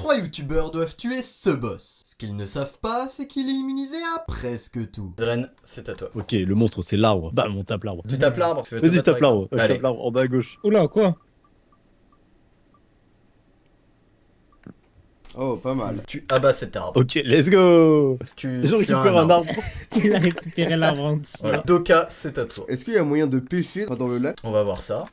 3 youtubeurs doivent tuer ce boss. Ce qu'ils ne savent pas, c'est qu'il est immunisé à presque tout. Dren, c'est à toi. Ok, le monstre, c'est l'arbre. Bam, on tape l'arbre. Tu tapes l'arbre? Vas-y, je tape l'arbre. Je Allez. tape l'arbre en bas à gauche. Oula, quoi? Oh, pas mal. Tu abats cet arbre. Ok, let's go. Tu Je tues récupère un arbre. Il a récupéré l'arbre en dessous. Voilà. Doka, c'est à toi. Est-ce qu'il y a moyen de pêcher dans le lac? On va voir ça.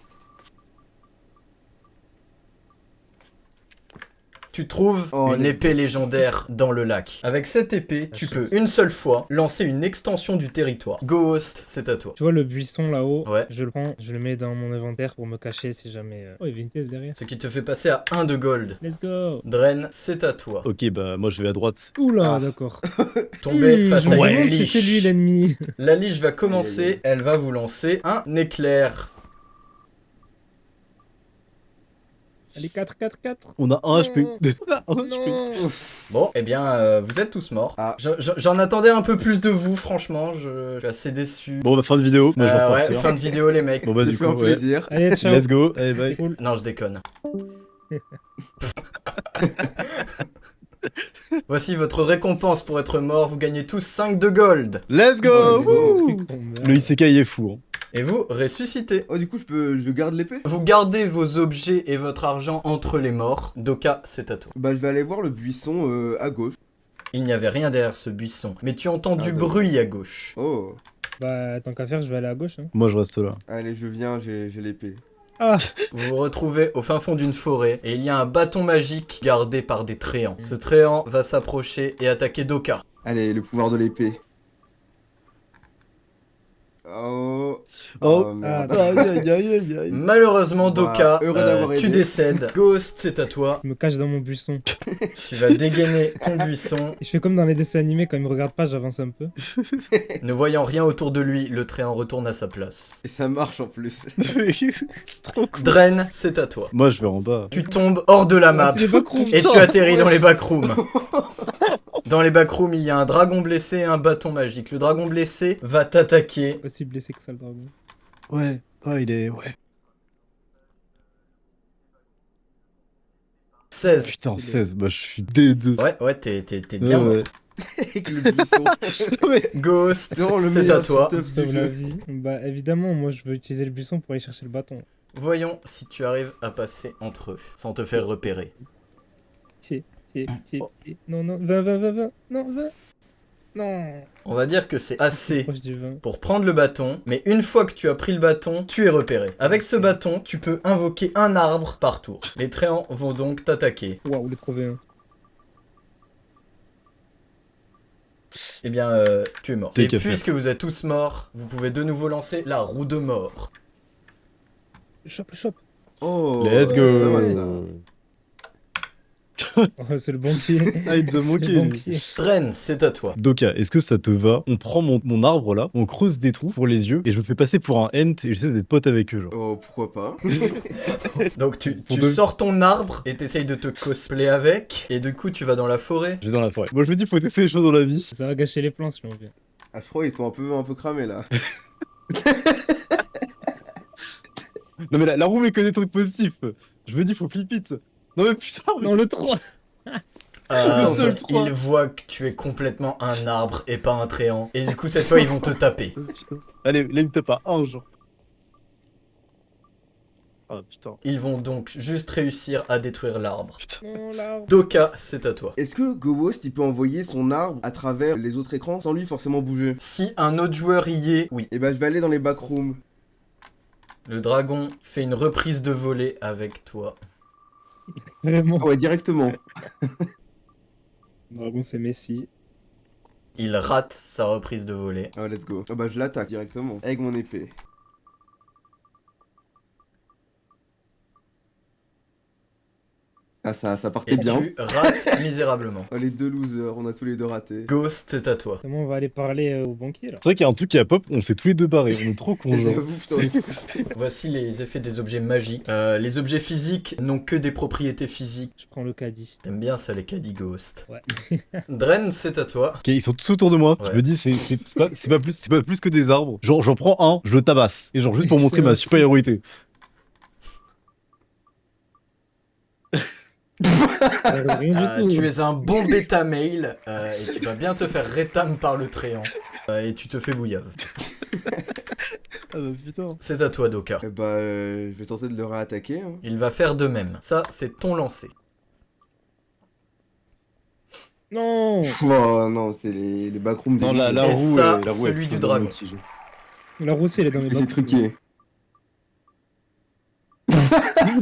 Tu trouves Oh, une épée légendaire dans le lac. Avec cette épée, tu peux une seule fois lancer une extension du territoire. Ghost, c'est à toi. Tu vois le buisson là-haut? Ouais. Je le prends, je le mets dans mon inventaire pour me cacher si jamais... Oh, il y avait une pièce derrière. Ce qui te fait passer à 1 de gold. Let's go. Dren, c'est à toi. Ok, bah moi je vais à droite. Oula, Ah. d'accord. Tomber face je à me une demande si liche. c'est lui l'ennemi. La liche va commencer, elle va vous lancer un éclair. Allez, 4, 4, 4. On a un HP. Non. On a un HP. Non. Bon, eh bien, vous êtes tous morts. Ah. J'en attendais un peu plus de vous, franchement, je suis assez déçu. Bon, bah fin de vidéo. Moi je vais Ouais, repartir. fin de vidéo, les mecs. Bon bah Ça du fait coup, un ouais. plaisir. Allez, ciao. Let's go. Allez, C'était bye. cool. Non, je déconne. Voici votre récompense pour être mort. Vous gagnez tous 5 de gold. Let's go. Oh, Wouh. Truc qu'on meurt. Le isekai est fou. Hein. Et vous ressuscitez. Oh, du coup, je garde l'épée? Vous gardez vos objets et votre argent entre les morts. Doka, c'est à toi. Bah, je vais aller voir le buisson à gauche. Il n'y avait rien derrière ce buisson, mais tu entends du d'accord. bruit à gauche. Oh, Bah, tant qu'à faire, je vais aller à gauche. Hein. Moi je reste là. allez, je viens, j'ai l'épée. Ah, Vous vous retrouvez au fin fond d'une forêt et il y a un bâton magique gardé par des tréants. Ce tréant va s'approcher et attaquer Doka. Allez, le pouvoir de l'épée. Oh. Oh. Merde. Aïe aïe aïe aïe aïe. Malheureusement, Doka, heureux d'avoir tu aidé. décèdes. Ghost, c'est à toi. je me cache dans mon buisson. Tu vas dégainer ton buisson. Et je fais comme dans les dessins animés, quand ils me regardent pas, j'avance un peu. Ne voyant rien autour de lui, le tréant retourne à sa place. Et ça marche en plus. C'est trop cool. Dren, c'est à toi. Moi je vais en bas. Tu tombes hors de la map Ah, c'est les backrooms. et tu atterris dans les backrooms. Dans les backrooms, il y a un dragon blessé et un bâton magique. Le dragon blessé va t'attaquer. Aussi blessé que ça, le dragon. Ouais. Oh il est. Ouais. 16. Putain 16. Bah je suis D2. Ouais, t'es bien mort. Ouais. Avec le buisson. Ouais. Ghost, Non, le c'est à meilleur toi. setup Sauve du la jeu. vie. Bah, évidemment, moi, je veux utiliser le buisson pour aller chercher le bâton. Voyons si tu arrives à passer entre eux sans te faire repérer. Tiens. Non, non, va. Non, va. Non. On va dire que c'est assez Proche du vin. pour prendre le bâton, mais une fois que tu as pris le bâton, tu es repéré. Avec ce bâton, tu peux invoquer un arbre par tour. Les tréants vont donc t'attaquer. Waouh, les trouver un. Eh bien, tu es mort. T'es Et qu'à faire. puisque vous êtes tous morts, vous pouvez de nouveau lancer la roue de mort. Le shop. Oh. Let's c'est pas mal, ça. go. Oh, c'est le banquier. Ah il te C'est manquait. le lui. banquier. Dren, c'est à toi. Doka, est-ce que ça te va? On prend mon arbre là, on creuse des trous pour les yeux et je me fais passer pour un ent et j'essaie d'être pote avec eux genre. Oh, pourquoi pas? Donc tu Pour tu de- sors ton arbre et t'essayes de te cosplay avec, et du coup tu vas dans la forêt. Je vais dans la forêt. Moi je me dis faut tester les choses dans la vie. Ça va gâcher les plans si on vient. Ah, je crois qu'ils sont un peu cramés là. Non mais la roue met que des trucs positifs. Je me dis faut flip it. Non mais putain mais... Non, le 3. En Le seul fait, trois. ils voient que tu es complètement un arbre et pas un tréant. Et du coup cette fois ils vont te taper. Putain. Allez, là il me tape à un genre. Ah putain. Ils vont donc juste réussir à détruire l'arbre. Non, l'arbre. Doka, c'est à toi. Est-ce que Ghost il peut envoyer son arbre à travers les autres écrans sans lui forcément bouger? Si un autre joueur y est, oui. Et bah, je vais aller dans les backrooms. Le dragon fait une reprise de volée avec toi. Vraiment. Ah ouais, directement. Le dragon, c'est Messi. Il rate sa reprise de volée. Ah, let's go. Ah bah, je l'attaque directement. Avec mon épée. Ah, ça partait Et bien. tu rates misérablement. Oh, les deux losers, on a tous les deux raté. Ghost, c'est à toi. Comment on va aller parler au banquier là? C'est vrai qu'il y a un truc qui a pop, on s'est tous les deux barrés, on est trop cons genre. J'avoue, putain. Voici les effets des objets magiques. Les objets physiques n'ont que des propriétés physiques. Je prends le caddie. T'aimes bien ça, les caddies Ghost. Ouais. Dren, c'est à toi. Ok, ils sont tous autour de moi. Ouais. Je me dis c'est pas plus que des arbres. Genre j'en prends un, je le tabasse et genre juste pour montrer ma supériorité. Rien du tout. Tu es un bon bêta mail et tu vas bien te faire rétam par le tréant. Et tu te fais bouillave. Ah bah putain. C'est à toi, Doka. Eh bah, je vais tenter de le réattaquer. Hein. Il va faire de même. Ça, c'est ton lancer. Non. Oh non, c'est les backrooms des Non, la Et roue, ça, la roue, celui elle du est dragon. mitigée. La rousse, elle est dans les C'est bacs. truqué.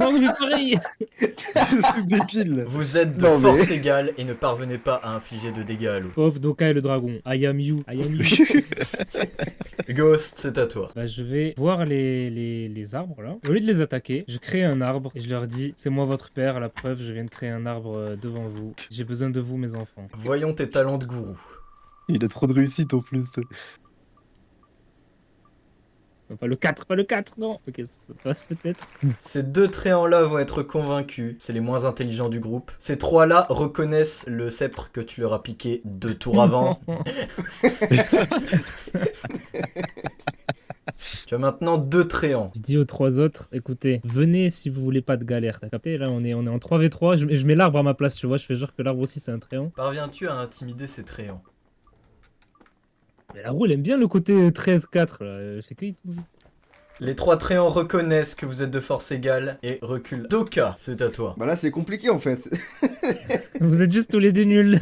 Non, mais pareil. C'est débile. Vous êtes de Non, mais- force égale et ne parvenez pas à infliger de dégâts à l'eau. Pauvre Doka et le dragon. I am you. I am you. Ghost, c'est à toi. Bah, je vais voir les arbres là. Au lieu de les attaquer, je crée un arbre et je leur dis c'est moi votre père, à la preuve, je viens de créer un arbre devant vous. J'ai besoin de vous, mes enfants. Voyons tes talents de gourou. Il a trop de réussite en plus. Non, pas le 4, pas le 4, non. Ok, ça passe peut-être. Ces deux tréants-là vont être convaincus. C'est les moins intelligents du groupe. Ces trois-là reconnaissent le sceptre que tu leur as piqué 2 tours avant. Tu as maintenant 2 tréants. Je dis aux 3 autres, écoutez, venez si vous voulez pas de galère. T'as capté? Là, on est en 3v3. Je mets l'arbre à ma place, tu vois. Je fais genre que l'arbre aussi, c'est un tréant. Parviens-tu à intimider ces tréants? Mais la roue, elle aime bien le côté 13-4. Là. C'est que. Les 3 tréants reconnaissent que vous êtes de force égale et reculent. Doka, c'est à toi. Bah là, c'est compliqué en fait. Vous êtes juste tous les deux nuls.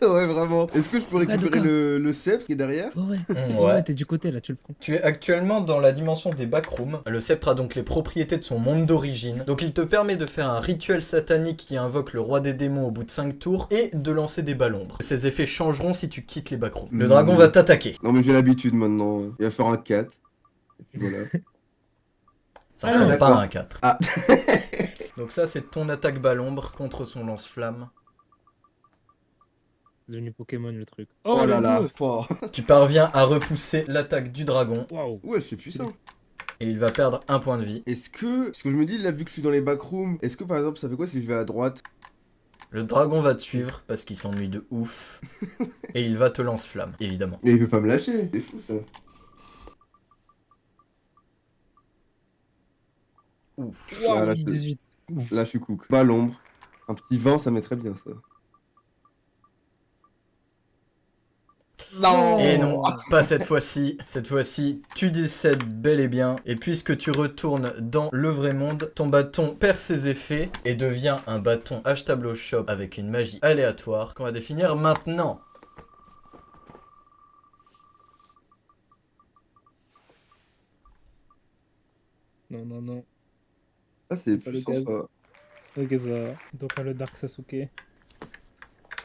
Ouais, vraiment. Est-ce que je peux récupérer Doka. le sceptre qui est derrière? Ouais. Ouais. T'es du côté là, tu le prends. Tu es actuellement dans la dimension des backrooms. Le sceptre a donc les propriétés de son monde d'origine. Donc il te permet de faire un rituel satanique qui invoque le roi des démons au bout de 5 tours et de lancer des ballombres. Ces effets changeront si tu quittes les backrooms. Le dragon va t'attaquer. Non, mais j'ai l'habitude maintenant. Il va faire un 4. Et puis voilà. Ça Ah, ressemble pas d'accord. à un 4. Ah. Donc ça c'est ton attaque balombre contre son lance-flamme. C'est devenu Pokémon le truc. Oh là let's là. go. Oh. Tu parviens à repousser l'attaque du dragon Waouh. Ouais, c'est puissant. et il va perdre 1 point de vie. Est-ce que je me dis là, vu que je suis dans les backrooms, est-ce que par exemple ça fait quoi si je vais à droite? Le dragon va te suivre parce qu'il s'ennuie de ouf. Et il va te lance-flamme, évidemment. Mais il peut pas me lâcher. C'est fou ça. Ouf. Waouh, Ah, là, je- 18. Là, je suis cook. Pas l'ombre. Un petit 20, ça mettrait bien ça. Non. Et non, pas cette fois-ci. Cette fois-ci, tu décèdes bel et bien. Et puisque tu retournes dans le vrai monde, ton bâton perd ses effets et devient un bâton achetable au shop avec une magie aléatoire qu'on va définir maintenant. Non, non, non. Ah, c'est Pas le puissant gaz. ça. Ok, ça va. Donc, le Dark Sasuke.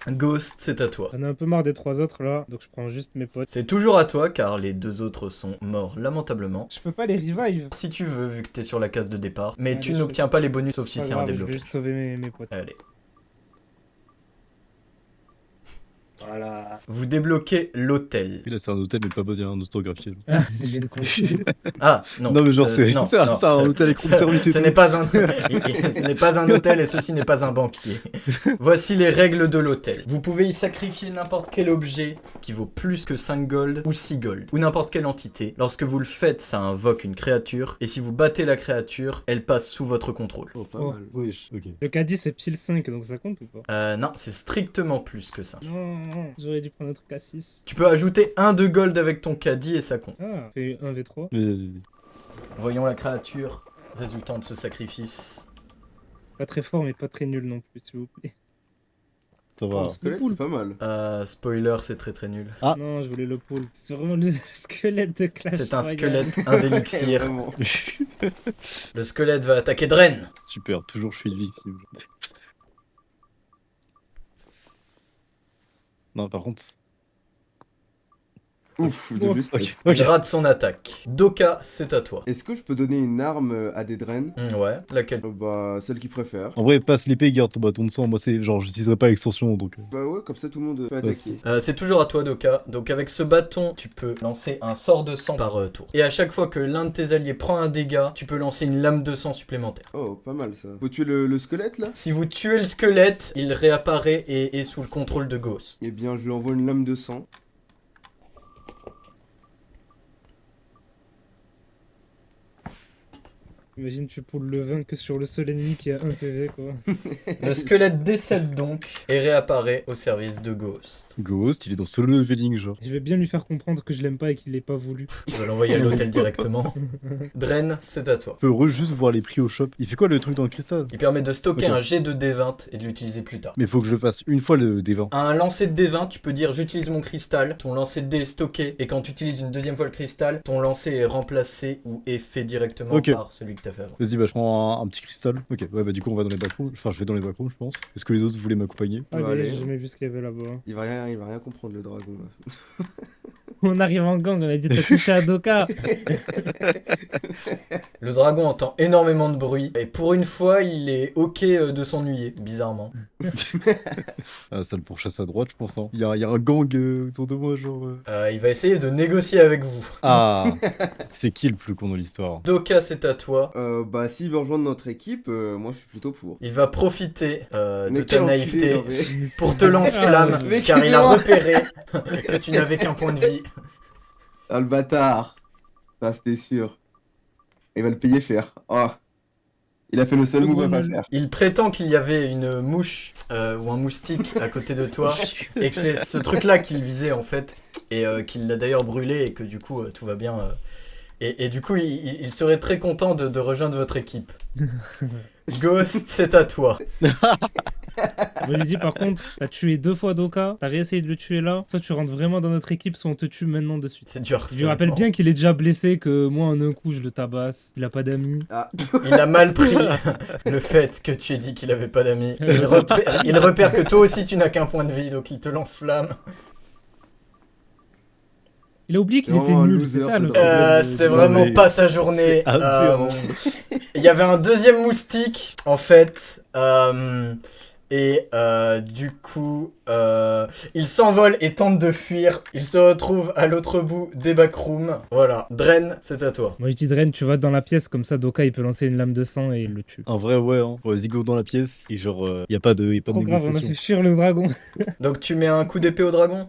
Ghost, c'est à toi. J'en ai un peu marre des 3 autres là, donc je prends juste mes potes. C'est toujours à toi car les 2 autres sont morts lamentablement. Je peux pas les revive. Si tu veux, vu que t'es sur la case de départ, mais Allez, tu je n'obtiens fais pas les bonus sauf si Pas c'est un grave, je vais débloqué. juste sauver mes potes. Allez. Voilà. Vous débloquez l'hôtel. Et là, c'est un hôtel, mais pas bon, il y a un autographié. Ah, j'ai bien compris. Ah, non. Non, mais genre, c'est non, c'est un non, c'est un hôtel avec room service et Ce tout. n'est pas un, ce n'est pas un hôtel et ceci n'est pas un banquier. Voici les règles de l'hôtel. Vous pouvez y sacrifier n'importe quel objet qui vaut plus que 5 gold ou 6 gold, ou n'importe quelle entité. Lorsque vous le faites, ça invoque une créature, et si vous battez la créature, elle passe sous votre contrôle. Oh, pas Oh. mal. Oui, ok. Le caddie c'est pile 5, donc ça compte ou pas? Non, c'est strictement plus que ça. Non, j'aurais dû prendre un truc à 6. Tu peux ajouter 1 de gold avec ton caddie et ça compte. Ah, fait 1v3. Vas-y. Voyons la créature résultant de ce sacrifice. Pas très fort, mais pas très nul non plus, s'il vous plaît. Ça va. Le squelette, c'est pas mal. Spoiler, c'est très très nul. Ah. Non, je voulais le pool. C'est vraiment le squelette de Clash C'est un Royale. squelette, un d'élixir. Vraiment. Le squelette va attaquer Dren. Super, toujours je suis victime. Non, par contre. Ouf, le début, Ok, Il ok. rate son attaque. Doka, c'est à toi. Est-ce que je peux donner une arme à des drains? Ouais, laquelle? Bah, celle qu'il préfère. En vrai, passe l'épée, garde ton bâton de sang. Moi, c'est genre, j'utiliserai pas l'extension donc. Bah ouais, comme ça tout le monde peut Ouais, attaquer. C'est toujours à toi, Doka. Donc avec ce bâton, tu peux lancer un sort de sang par tour. Et à chaque fois que l'un de tes alliés prend un dégât, tu peux lancer une lame de sang supplémentaire. Oh, pas mal ça. Faut tuer le squelette là? Si vous tuez le squelette, il réapparaît et est sous le contrôle de Ghost. Eh bien, je lui envoie une lame de sang. Imagine, tu poules le vin que sur le seul ennemi qui a 1 PV, quoi. Le squelette décède donc et réapparaît au service de Ghost. Ghost, il est dans solo leveling, genre. Je vais bien lui faire comprendre que je l'aime pas et qu'il l'ait pas voulu. Tu vas l'envoyer à l'hôtel directement. Dren, c'est à toi. Je peux juste voir les prix au shop. Il fait quoi le truc dans le cristal? Il permet de stocker Ok. un jet de D20 et de l'utiliser plus tard. Mais faut que je le fasse une fois le D20. À un lancer de D20, tu peux dire j'utilise mon cristal, ton lancer de dé est stocké, et quand tu utilises une deuxième fois le cristal, ton lancer est remplacé ou est fait directement Ok. par celui que t'as fait avant. Vas-y, bah je prends un petit cristal. Ok, ouais, bah du coup on va dans les backrooms. Enfin, je vais dans les backrooms, je pense. Est-ce que les autres voulaient m'accompagner? Allez, allez. j'ai jamais vu ce qu'il y avait là-bas. Il va rien comprendre le dragon là. On arrive en gang, on a dit t'as touché à Doka. Le dragon entend énormément de bruit, et pour une fois, il est ok de s'ennuyer, bizarrement. Ah, ça le pourchasse à droite, je pense. Hein. Il y a un gang autour de moi, genre. Il va essayer de négocier avec vous. Ah c'est qui le plus con dans l'histoire? Doka, c'est à toi. Bah s'il veut rejoindre notre équipe, moi je suis plutôt pour. Il va profiter de Mais ta quel naïveté enculé, Hervé. pour te lance-flamme, Mais car il a excusez-moi. repéré que tu n'avais qu'un point de vie. Ah le bâtard. Ça c'était sûr. Il va le payer cher. Ah. Il a fait le seul Le move à gros pas mal. faire. Il prétend qu'il y avait une mouche ou un moustique à côté de toi, et que c'est ce truc-là qu'il visait en fait, et qu'il l'a d'ailleurs brûlé, et que du coup tout va bien. Et du coup, il serait très content de rejoindre votre équipe. Ghost, c'est à toi. On lui dit par contre, t'as tué 2 fois Doka, t'as réessayé de le tuer là, soit tu rentres vraiment dans notre équipe, soit on te tue maintenant de suite. C'est dur. Je lui rappelle bien qu'il est déjà blessé, que moi en un coup je le tabasse, il a pas d'amis. Ah. Il a mal pris le fait que tu aies dit qu'il avait pas d'amis. Il repère que toi aussi tu n'as qu'un point de vie, donc il te lance flamme. Il a oublié qu'il Non, était nul, loser, c'est ça le ce problème. drame. C'est non, vraiment mais pas sa journée. c'est aberrant. Il y avait un deuxième moustique en fait. Et du coup, il s'envole et tente de fuir. Il se retrouve à l'autre bout des backrooms. Voilà, Dren, c'est à toi. Moi je dis Dren, tu vas dans la pièce, comme ça Doka il peut lancer une lame de sang et il le tue. En vrai, ouais, hein. Ouais, vas-y, go dans la pièce. Et genre, y a pas de Trop grave, on a fait négociation. fuir le dragon. Donc tu mets un coup d'épée au dragon?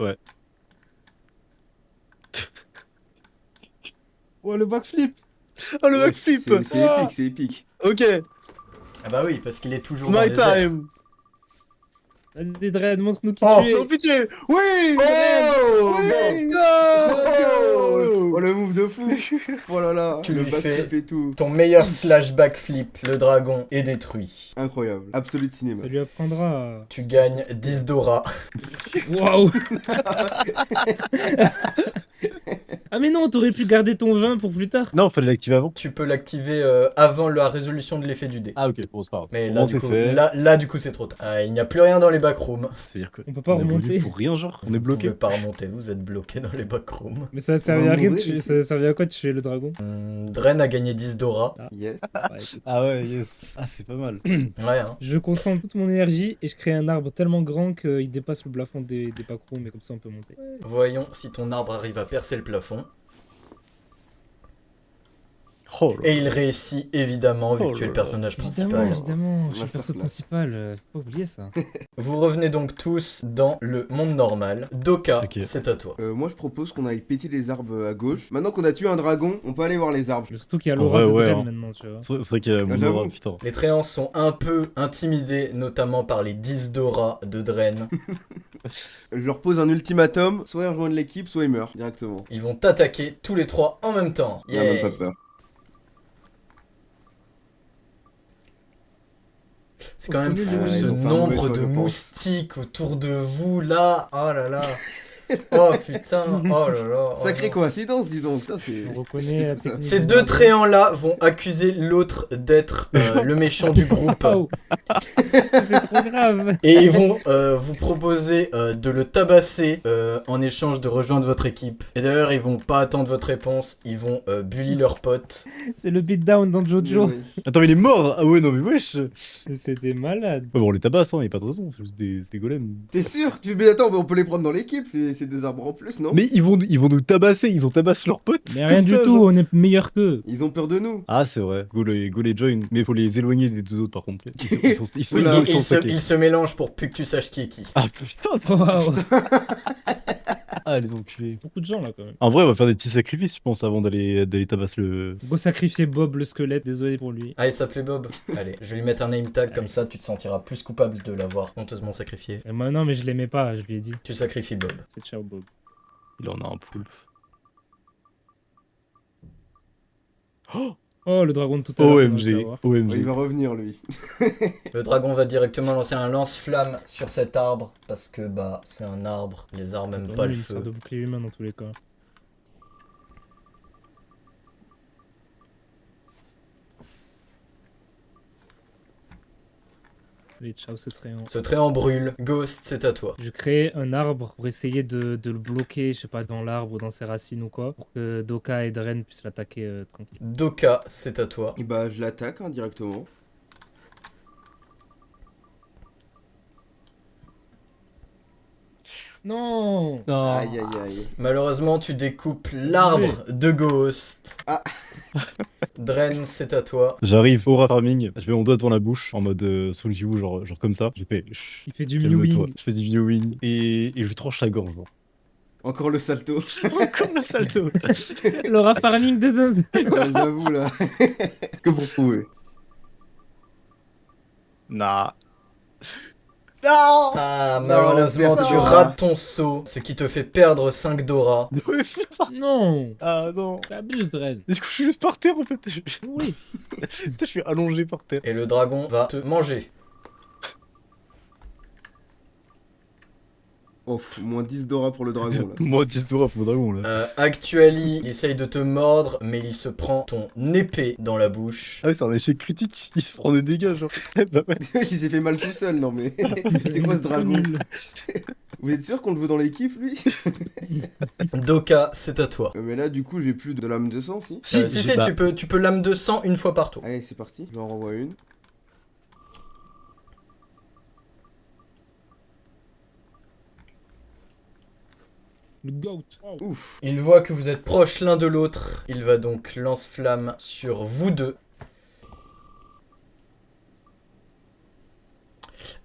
Oh le backflip. Oh, le backflip! C'est épique, c'est épique. Ok, Ah bah oui, parce qu'il est toujours dans my les airs. time! Vas-y Dren, montre-nous qui Oh, tu es. Non, pitié! Oui! Oh, Oui! bon. Go! Oh le move de fou. Oh là là. Tu le lui backflip fais- et tout. Ton meilleur slash backflip, le dragon est détruit. Incroyable. Absolute cinéma. Ça lui apprendra à... Tu gagnes 10 Dora. Waouh. Ah mais non, t'aurais pu garder ton vin pour plus tard. Non, fallait l'activer avant. Tu peux l'activer avant la résolution de l'effet du dé. Ah, ok, bon, c'est pas grave. Mais Au là moins, du, c'est coup, fait. là, du coup, c'est trop tard. Il n'y a plus rien dans les backrooms. C'est-à-dire que. On peut pas on est remonter. venu pour rien, genre. On est Vous bloqué. pouvez pas remonter, vous êtes bloqué dans les backrooms. Mais ça servait à rien de mourir tuer, ici. ça servait à quoi de tuer le dragon? Dren a gagné 10 Dora. Yes. Ouais, écoute. Ah ouais, yes. Ah, c'est pas mal. Ouais, hein. Je concentre toute mon énergie et je crée un arbre tellement grand qu'il dépasse le plafond des backrooms et comme ça on peut monter. Voyons si ton arbre arrive à percer le plafond. Oh là. Et il réussit évidemment vu Oh que tu es là le personnage Évidemment, principal. évidemment, je suis le perso Masterclass. principal, faut pas oublier ça. Vous revenez donc tous dans le monde normal. Doka, Ok. c'est à toi. Moi je propose qu'on aille péter les arbres à gauche. Maintenant qu'on a tué un dragon, on peut aller voir les arbres. Mais surtout qu'il y a En l'aura vrai, de ouais, Dren hein. maintenant, tu vois. C'est vrai qu'il y a mon j'avoue. aura, putain. Les Tréants sont un peu intimidés, notamment par les 10 Dora de Dren. Je leur pose un ultimatum, soit ils rejoignent l'équipe, soit ils meurent directement. Ils vont t'attaquer tous les trois en même temps. Il a Yeah. même pas peur. C'est quand même Ah, fou ils ce ont fait un mauvais nombre choix, de je pense. moustiques autour de vous là. Oh là là. Oh putain. Oh là là. Oh Sacrée non. coïncidence, dis donc. Ça, On reconnaît la fou, ça. technique. Ces des deux arbres. Tréants-là vont accuser l'autre d'être le méchant du groupe. Waouh. C'est trop grave. Et ils vont vous proposer de le tabasser en échange de rejoindre votre équipe. Et d'ailleurs, ils vont pas attendre votre réponse, ils vont bully leurs potes. C'est le beatdown dans Jojo. Ouais. Attends, mais il est mort! Ah ouais, non, mais wesh! Ouais, C'est des malades. bon, on les tabasse, hein, y a pas de raison, c'est juste des golems. T'es sûr? Mais attends, mais on peut les prendre dans l'équipe, ces deux arbres en plus, non? Mais ils vont nous tabasser, ils ont tabassé leurs potes! Mais comme rien du ça, tout, genre. on est meilleur qu'eux. Ils ont peur de nous. Ah, c'est vrai, go les join, mais faut les éloigner des deux autres par contre. Ils sont Oula, ils sont stackés. Ils se mélangent pour plus que tu saches qui est qui. Ah putain! Waouh. Ah, les enculés. Beaucoup de gens là quand même. En vrai, on va faire des petits sacrifices, je pense, avant d'aller tabasser le. Go sacrifier Bob le squelette, désolé pour lui. Ah, il s'appelait Bob. Allez, je vais lui mettre un name tag, comme ça tu te sentiras plus coupable de l'avoir honteusement sacrifié. Et moi non mais je l'aimais pas, je lui ai dit. Tu sacrifies Bob. C'est ciao Bob. Il en a un poulpe. Oh le dragon de tout à l'heure. qu'on aurait pu OMG. avoir. Ouais, il OMG. va revenir lui. Le dragon va directement lancer un lance-flamme sur cet arbre, parce que bah c'est un arbre, les arbres n'aiment pas le Une feu. sorte de bouclier humain dans tous les cas. Allez, ciao ce tréant. Ce tréant brûle, Ghost c'est à toi. Je crée un arbre pour essayer de le bloquer, je sais pas, dans l'arbre ou dans ses racines ou quoi, pour que Doka et Dren puissent l'attaquer tranquille. Doka c'est à toi. Et bah je l'attaque directement. Non Ah. Aïe aïe aïe. Malheureusement tu découpes l'arbre de Ghost. Ah. Dren c'est à toi. J'arrive, aura farming, je mets mon doigt devant la bouche, en mode Soul Jiwoo, genre comme ça. J'ai fait. Chut, Il fait du calme-toi. mewing. Je fais du viewing et je tranche sa gorge. Genre. Encore le salto. Encore le salto. Laura farming des zinzins. Ouais, j'avoue là. Que pour prouver. Nah. Non. Ah Non, malheureusement perte tu de Dora. rates ton saut, ce qui te fait perdre 5 Dora. Putain. Non Ah non. T'abuses, Dren. Est-ce que je suis juste par terre en fait? Oui. Putain, je suis allongé par terre. Et le dragon va te manger. Oh, moins 10 Dora pour le dragon là. Moi, 10 doigts pour le dragon là. Actually, il essaye de te mordre, mais il se prend ton épée dans la bouche. Ah ouais, c'est un échec critique. Il se prend des dégâts, genre. Bah ouais. Il s'est fait mal tout seul, non mais. C'est quoi ce dragon? Nul. Vous êtes sûr qu'on le veut dans l'équipe lui? Doka, c'est à toi. Mais là du coup j'ai plus de lame de sang si. Si, si, j'ai si, pas. tu peux lame de sang une fois par tour. Allez c'est parti, je lui en renvoie une. Le goat. Oh. Ouf. Il voit que vous êtes proches l'un de l'autre. Il va donc lance-flamme sur vous deux.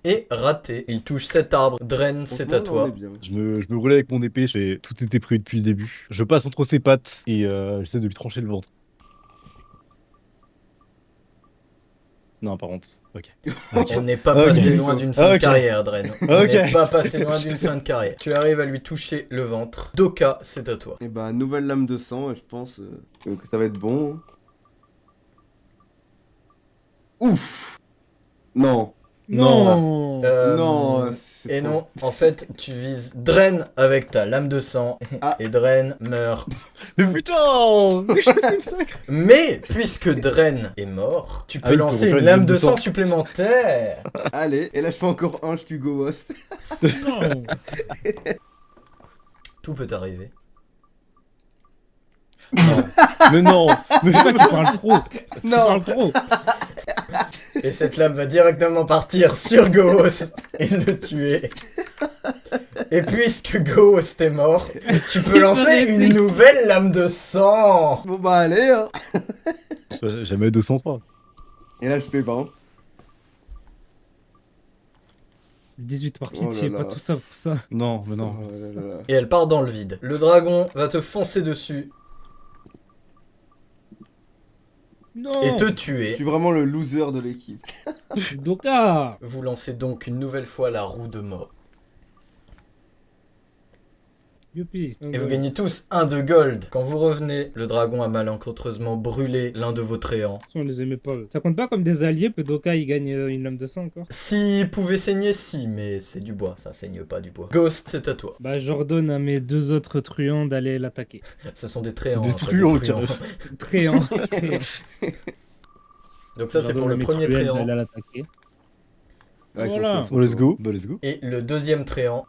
Et raté. Il touche cet arbre. Dren, c'est à Franchement, là, on toi. est bien. Je me roulais avec mon épée, je fais tout était prévu depuis le début. Je passe entre ses pattes et j'essaie de lui trancher le ventre. Non, par contre. Ok. On n'est pas Ok. passé loin d'une fin de Ok. carrière, Dren. On Ok. n'est pas passé loin d'une fin de carrière. Tu arrives à lui toucher le ventre. Doka, c'est à toi. Et bah nouvelle lame de sang, je pense que ça va être bon. Ouf. Non. Non. Non, c'est Et trop. non, en fait, tu vises Dren avec ta lame de sang. Ah. Et Dren meurt. Mais putain. Mais, puisque Dren est mort, tu peux Ah oui, pour lancer refaire une lame de sang supplémentaire. Allez, et là je fais encore un, je tue Ghost. Non. Tout peut arriver. Mais non. Mais Pourquoi tu parles trop? Tu Non. parles trop. Et cette lame va directement partir sur Ghost et le tuer. Et puisque Ghost est mort, tu peux lancer une nouvelle lame de sang. Bon bah allez hein. Jamais 203. Et là je fais 20. 18 par Oh là pitié, là. pas tout ça pour ça. Non, mais non. Oh là là là. Et elle part dans le vide. Le dragon va te foncer dessus Non. et te Je tuer. suis vraiment le loser de l'équipe. Doka. Vous lancez donc une nouvelle fois la roue de mort. Youpi. Et vous gagnez tous un de gold. Quand vous revenez, le dragon a malencontreusement brûlé l'un de vos tréants. On les aimait pas. Ça compte pas comme des alliés que Doka il gagne une lame de sang encore. S'il pouvait saigner, si, mais c'est du bois, ça saigne pas du bois. Ghost, c'est à toi. Bah j'ordonne à mes deux autres truands d'aller l'attaquer. Ce sont des tréants. Des hein, pas truands, truands. Tréant. Donc ça, c'est pour le premier tréant. d'aller l'attaquer. Ouais, ils sont Voilà. chauds, ils sont Bon, let's chauds. go. Bah, let's go. Et le deuxième tréant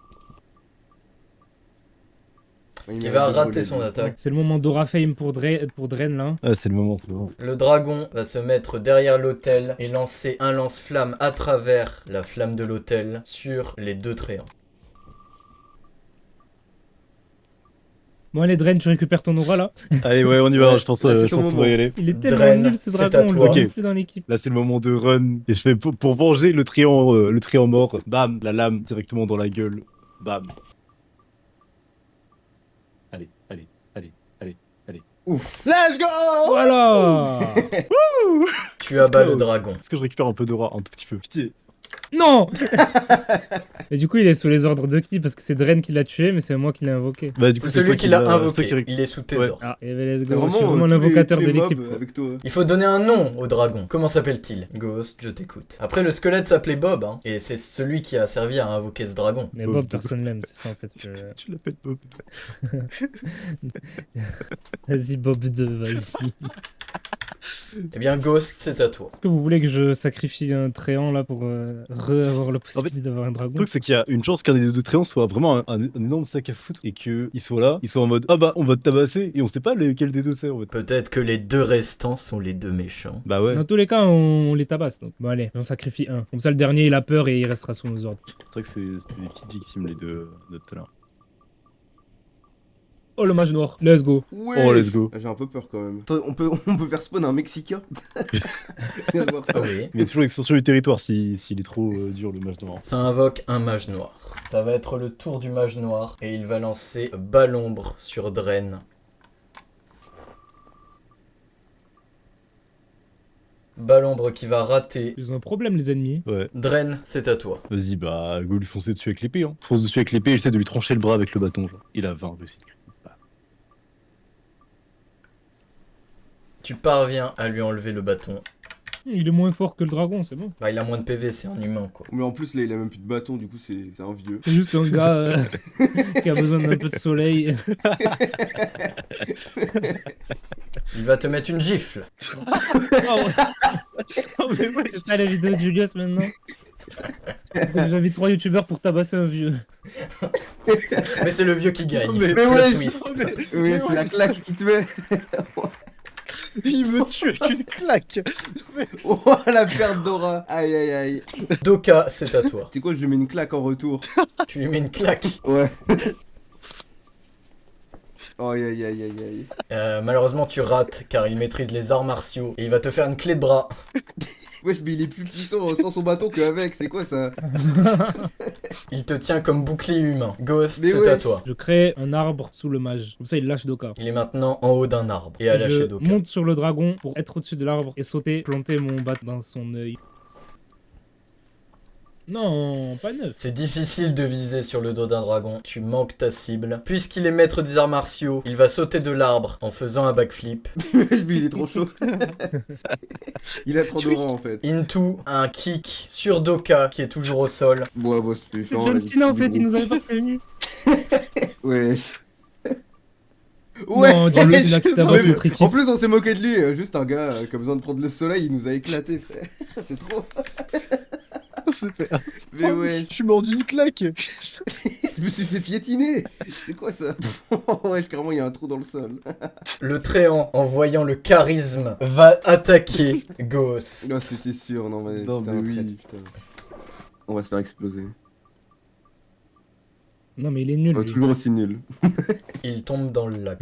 Il qui mérite va de rater voler, son lui. attaque. C'est le moment d'Orafame pour Dren là. Ah, c'est le moment, c'est le moment. Le dragon va se mettre derrière l'autel et lancer un lance-flamme à travers la flamme de l'autel sur les deux tréants. Bon allez Dren, tu récupères ton aura là. Allez, ouais, on y va. Ouais, Je pense, là, c'est je ton pense qu'on moment. va y aller. Il est tellement Dren, nul ce c'est à dragon, on le toi. voit Ok. plus dans l'équipe. Là, c'est le moment de run. Et je fais pour venger le tréant mort. Bam, la lame directement dans la gueule. Bam. Ouf. Let's go. Voilà. Tu abats le dragon. Est-ce que je récupère un peu d'aura, un tout petit peu? Putain. Non. Et du coup, il est sous les ordres de qui? Parce que c'est Dren qui l'a tué, mais c'est moi qui l'ai invoqué. Bah du C'est coup c'est celui toi qui l'a c'est toi invoqué. qui Il est sous tes Ouais. ordres. Ah, et ben let's T'as go. Je suis vraiment, vraiment tous les- l'invocateur tous de les l'équipe. mobs quoi. avec toi. Il faut donner un nom au dragon. Comment s'appelle-t-il? Ghost, je t'écoute. Après, le squelette s'appelait Bob, hein, et c'est celui qui a servi à invoquer ce dragon. Mais Bob, Bob, Bob. personne l'aime, c'est ça en fait. Tu l'appelles Bob. Vas-y, Bob 2, vas-y. Eh bien, Ghost, c'est à toi. Est-ce que vous voulez que je sacrifie un tréant là pour avoir la possibilité d'avoir un Le dragon? truc c'est qu'il y a une chance qu'un des deux tréants soit vraiment un énorme sac à foutre et qu'ils soient là, ils soient en mode ah bah on va te tabasser et on sait pas lequel des deux c'est en fait. Peut-être que les deux restants sont les deux méchants. Bah ouais, Dans tous les cas, on les tabasse. Donc. Bon, allez, j'en sacrifie un. Comme ça, le dernier, il a peur et il restera sous nos ordres. c'est vrai que c'était des petites victimes les deux de tout à l'heure. Oh, le mage noir. Let's go. Ouais. Oh let's go. J'ai un peu peur quand même. Attends, on peut faire spawn un Mexicain. Je viens de voir ça. Oui. Mais toujours l'extension du territoire s'il est trop dur le match noir. Ça invoque un mage noir. Ça va être le tour du mage noir, et il va lancer Balombre sur Dren. Balombre qui va rater. Ils ont un problème, les ennemis. Ouais. Dren, c'est à toi. Vas-y bah go lui foncer dessus avec l'épée hein. Fonce dessus avec l'épée et essaie de lui trancher le bras avec le bâton genre. Il a 20 réussites. Tu parviens à lui enlever le bâton. Il est moins fort que le dragon, c'est bon. Bah, il a moins de PV, c'est un humain, quoi. Mais en plus, là, il a même plus de bâton, du coup, c'est un vieux. C'est juste un gars qui a besoin d'un peu de soleil. Il va te mettre une gifle. C'est ça la vidéo de Julius maintenant. J'invite 3 youtubeurs pour tabasser un vieux. Mais c'est le vieux qui gagne. Mais Plot ouais, twist. Oui, c'est la claque qui te met. Il me tue avec une claque. Oh, la perte d'aura. Aïe, aïe, aïe. Doka, c'est à toi. C'est quoi, je lui mets une claque en retour. Tu lui mets une claque. Ouais. Oh, aïe, aïe, aïe, aïe, aïe. Malheureusement, tu rates car il maîtrise les arts martiaux et il va te faire une clé de bras. Wesh, mais il est plus puissant sans son bâton qu'avec, c'est quoi ça? Il te tient comme bouclier humain. Ghost, Mais c'est ouais. à toi. Je crée un arbre sous le mage. Comme ça, il lâche Doka. Il est maintenant en haut d'un arbre et à Je lâcher Doka. monte sur le dragon pour être au-dessus de l'arbre et sauter, planter mon bat dans son œil. Non, pas neuf. C'est difficile de viser sur le dos d'un dragon, tu manques ta cible. Puisqu'il est maître des arts martiaux, il va sauter de l'arbre en faisant un backflip. Wesh, mais il est trop chaud. Il a trop de rang en fait. Into un kick sur Doka qui est toujours au sol. Bon, bon, c'est C'est John Cena en fait, il nous avait pas prévenu. Wesh. Non, John Cena qui tabasse mais notre équipe. en plus, on s'est moqué de lui. Juste un gars qui a besoin de prendre le soleil, il nous a éclaté, frère. C'est trop. Mais ouais, Je suis mort d'une claque. je me suis fait piétiner. C'est quoi ça? Wesh, carrément, il y a un trou dans le sol. Le tréant, en voyant le charisme, va attaquer Ghost. Non, c'était sûr. Non, mais, Non, c'était mais un oui. traître, putain. On va se faire exploser. Non, mais il est nul. On est lui. toujours aussi nul. Il tombe dans le lac.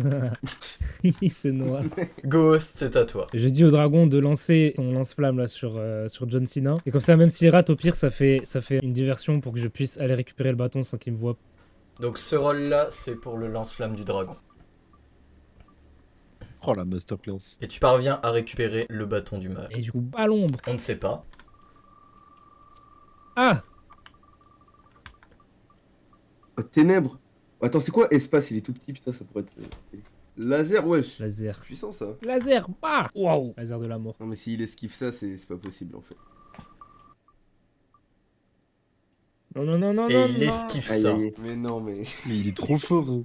Il se noie. Ghost, c'est à toi. Je dis au dragon de lancer son lance-flamme là sur John Cena. Et comme ça, même s'il rate, au pire, ça fait une diversion pour que je puisse aller récupérer le bâton sans qu'il me voie. Donc ce rôle-là, c'est pour le lance-flamme du dragon. Oh la masterclass. Et tu parviens à récupérer le bâton du mage. Et du coup, à l'ombre. On ne sait pas. Ah! Oh, ténèbres. Attends, c'est quoi espace? Il est tout petit, putain, ça pourrait être. Laser, wesh. Laser. Puissant ça. Laser! Bah! Waouh! Laser de la mort. Non, mais s'il esquive ça, c'est pas possible en fait. Non, non, non, non, Et non, il non. esquive Aïe, ça. aïe, aïe. Mais non, mais. Mais il est trop fort. En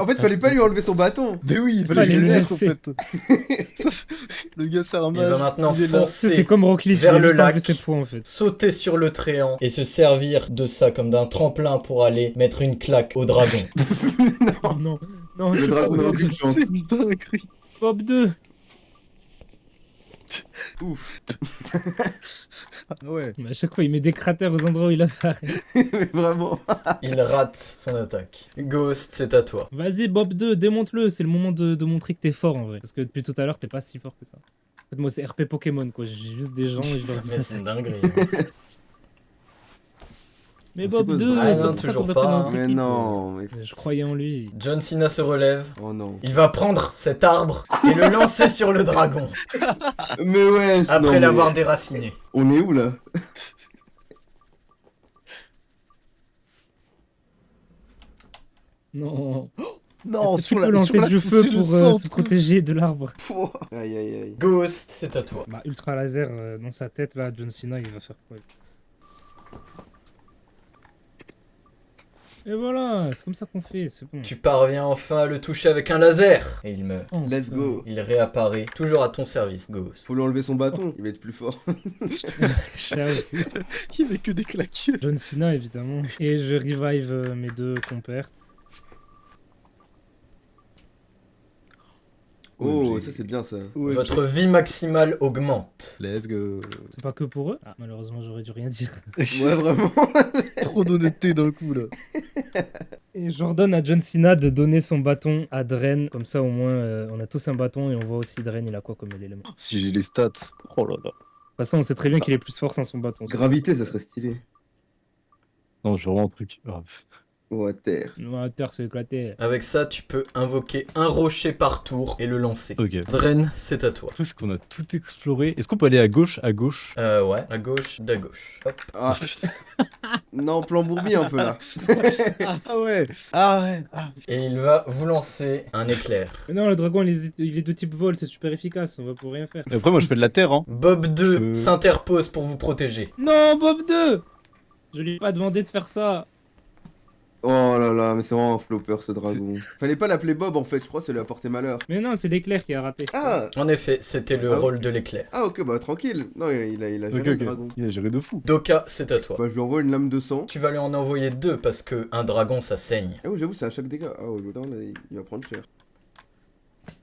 fait, fallait pas lui enlever son bâton. Mais oui, il Fallait le laisser, laisser. en fait. Le gars c'est un Il va mage. maintenant Il est là. C'est foncer, comme Rock Lee, vers il a le juste enlevé lac. ses points en fait. sauter sur le tréant et se servir de ça comme d'un tremplin pour aller mettre une claque au dragon. Oh non, non, Le je dragon n'a Bob, aucune chance. C'est une dinguerie. Bob 2. Ouf. Ah ouais. Mais à chaque fois, il met des cratères aux endroits où il apparaît. Mais vraiment. Il rate son attaque. Ghost, c'est à toi. Vas-y, Bob 2, démonte-le. C'est le moment de montrer que t'es fort en vrai. Parce que depuis tout à l'heure, t'es pas si fort que ça. En fait, moi, c'est RP Pokémon quoi. J'ai juste des gens et je leur dis. Mais c'est une dinguerie. hein. Mais On Bob suppose 2, pas. c'est Ah pas non, pour ça toujours qu'on t'a pas, pris dans hein. notre Mais équipe. non, mais... Je croyais en lui. John Cena se relève. Oh non. Il va prendre cet arbre et le lancer sur le dragon. Mais ouais, Après l'avoir déraciné. On est où là? Non. Non, Est-ce que tu peux lancer du feu pour se protéger de l'arbre? Pouah. Aïe aïe aïe. Ghost, c'est à toi. Bah, ultra laser dans sa tête, là, John Cena, il va faire quoi? Et voilà, c'est comme ça qu'on fait, c'est bon. Tu parviens enfin à le toucher avec un laser. Et il meurt. Enfin. Let's go. Il réapparaît, toujours à ton service, Ghost. Faut lui enlever son bâton, il va être plus fort. J'avoue. Il met que des claques. John Cena, évidemment. Et je revive mes deux compères. Oh, Ouais, ça c'est bien ça. Ouais, Votre vie maximale augmente. Let's go. C'est pas que pour eux. Ah, malheureusement, j'aurais dû rien dire. Ouais, vraiment. Trop d'honnêteté dans le coup là. Et j'ordonne à John Cena de donner son bâton à Dren. Comme ça, au moins, on a tous un bâton et on voit aussi Dren, il a quoi comme élément. De toute Si j'ai les stats. Oh là là. façon, on sait très bien qu'il est plus fort sans son bâton. Gravité, ça serait stylé. Non, j'ai vraiment un truc. Ah, Ouais, terre. La terre s'est éclatée. Avec ça, tu peux invoquer un rocher par tour et le lancer. ok. Dren, c'est à toi. Le truc, c'est qu'on a tout exploré. Est-ce qu'on peut aller à gauche? Ouais, à gauche, d'à gauche. Hop. Ah, non, plan bourbi un peu là. Ah ouais. Ah ouais. Ah. Et il va vous lancer un éclair. Mais non, le dragon, il est de type vol, c'est super efficace, on va pour rien faire. Et après, moi, je fais de la terre, hein. Bob 2 Je- s'interpose pour vous protéger. Non, Bob 2! Je lui ai pas demandé de faire ça. Oh là là, mais c'est vraiment un flopper ce dragon. Fallait pas l'appeler Bob en fait, je crois que ça lui a porté malheur. Mais non, c'est l'éclair qui a raté. Ah En effet, c'était le Ah oui. rôle de l'éclair. Ah ok, bah tranquille. Non, il a Ok, géré le ok. dragon. Il a géré de fou. Doka, c'est à toi. Bah je lui envoie une lame de sang. Tu vas lui en envoyer 2 parce que un dragon ça saigne. Ah oui, j'avoue, c'est à chaque dégât. Ah ouais, mais non, là, il va prendre cher.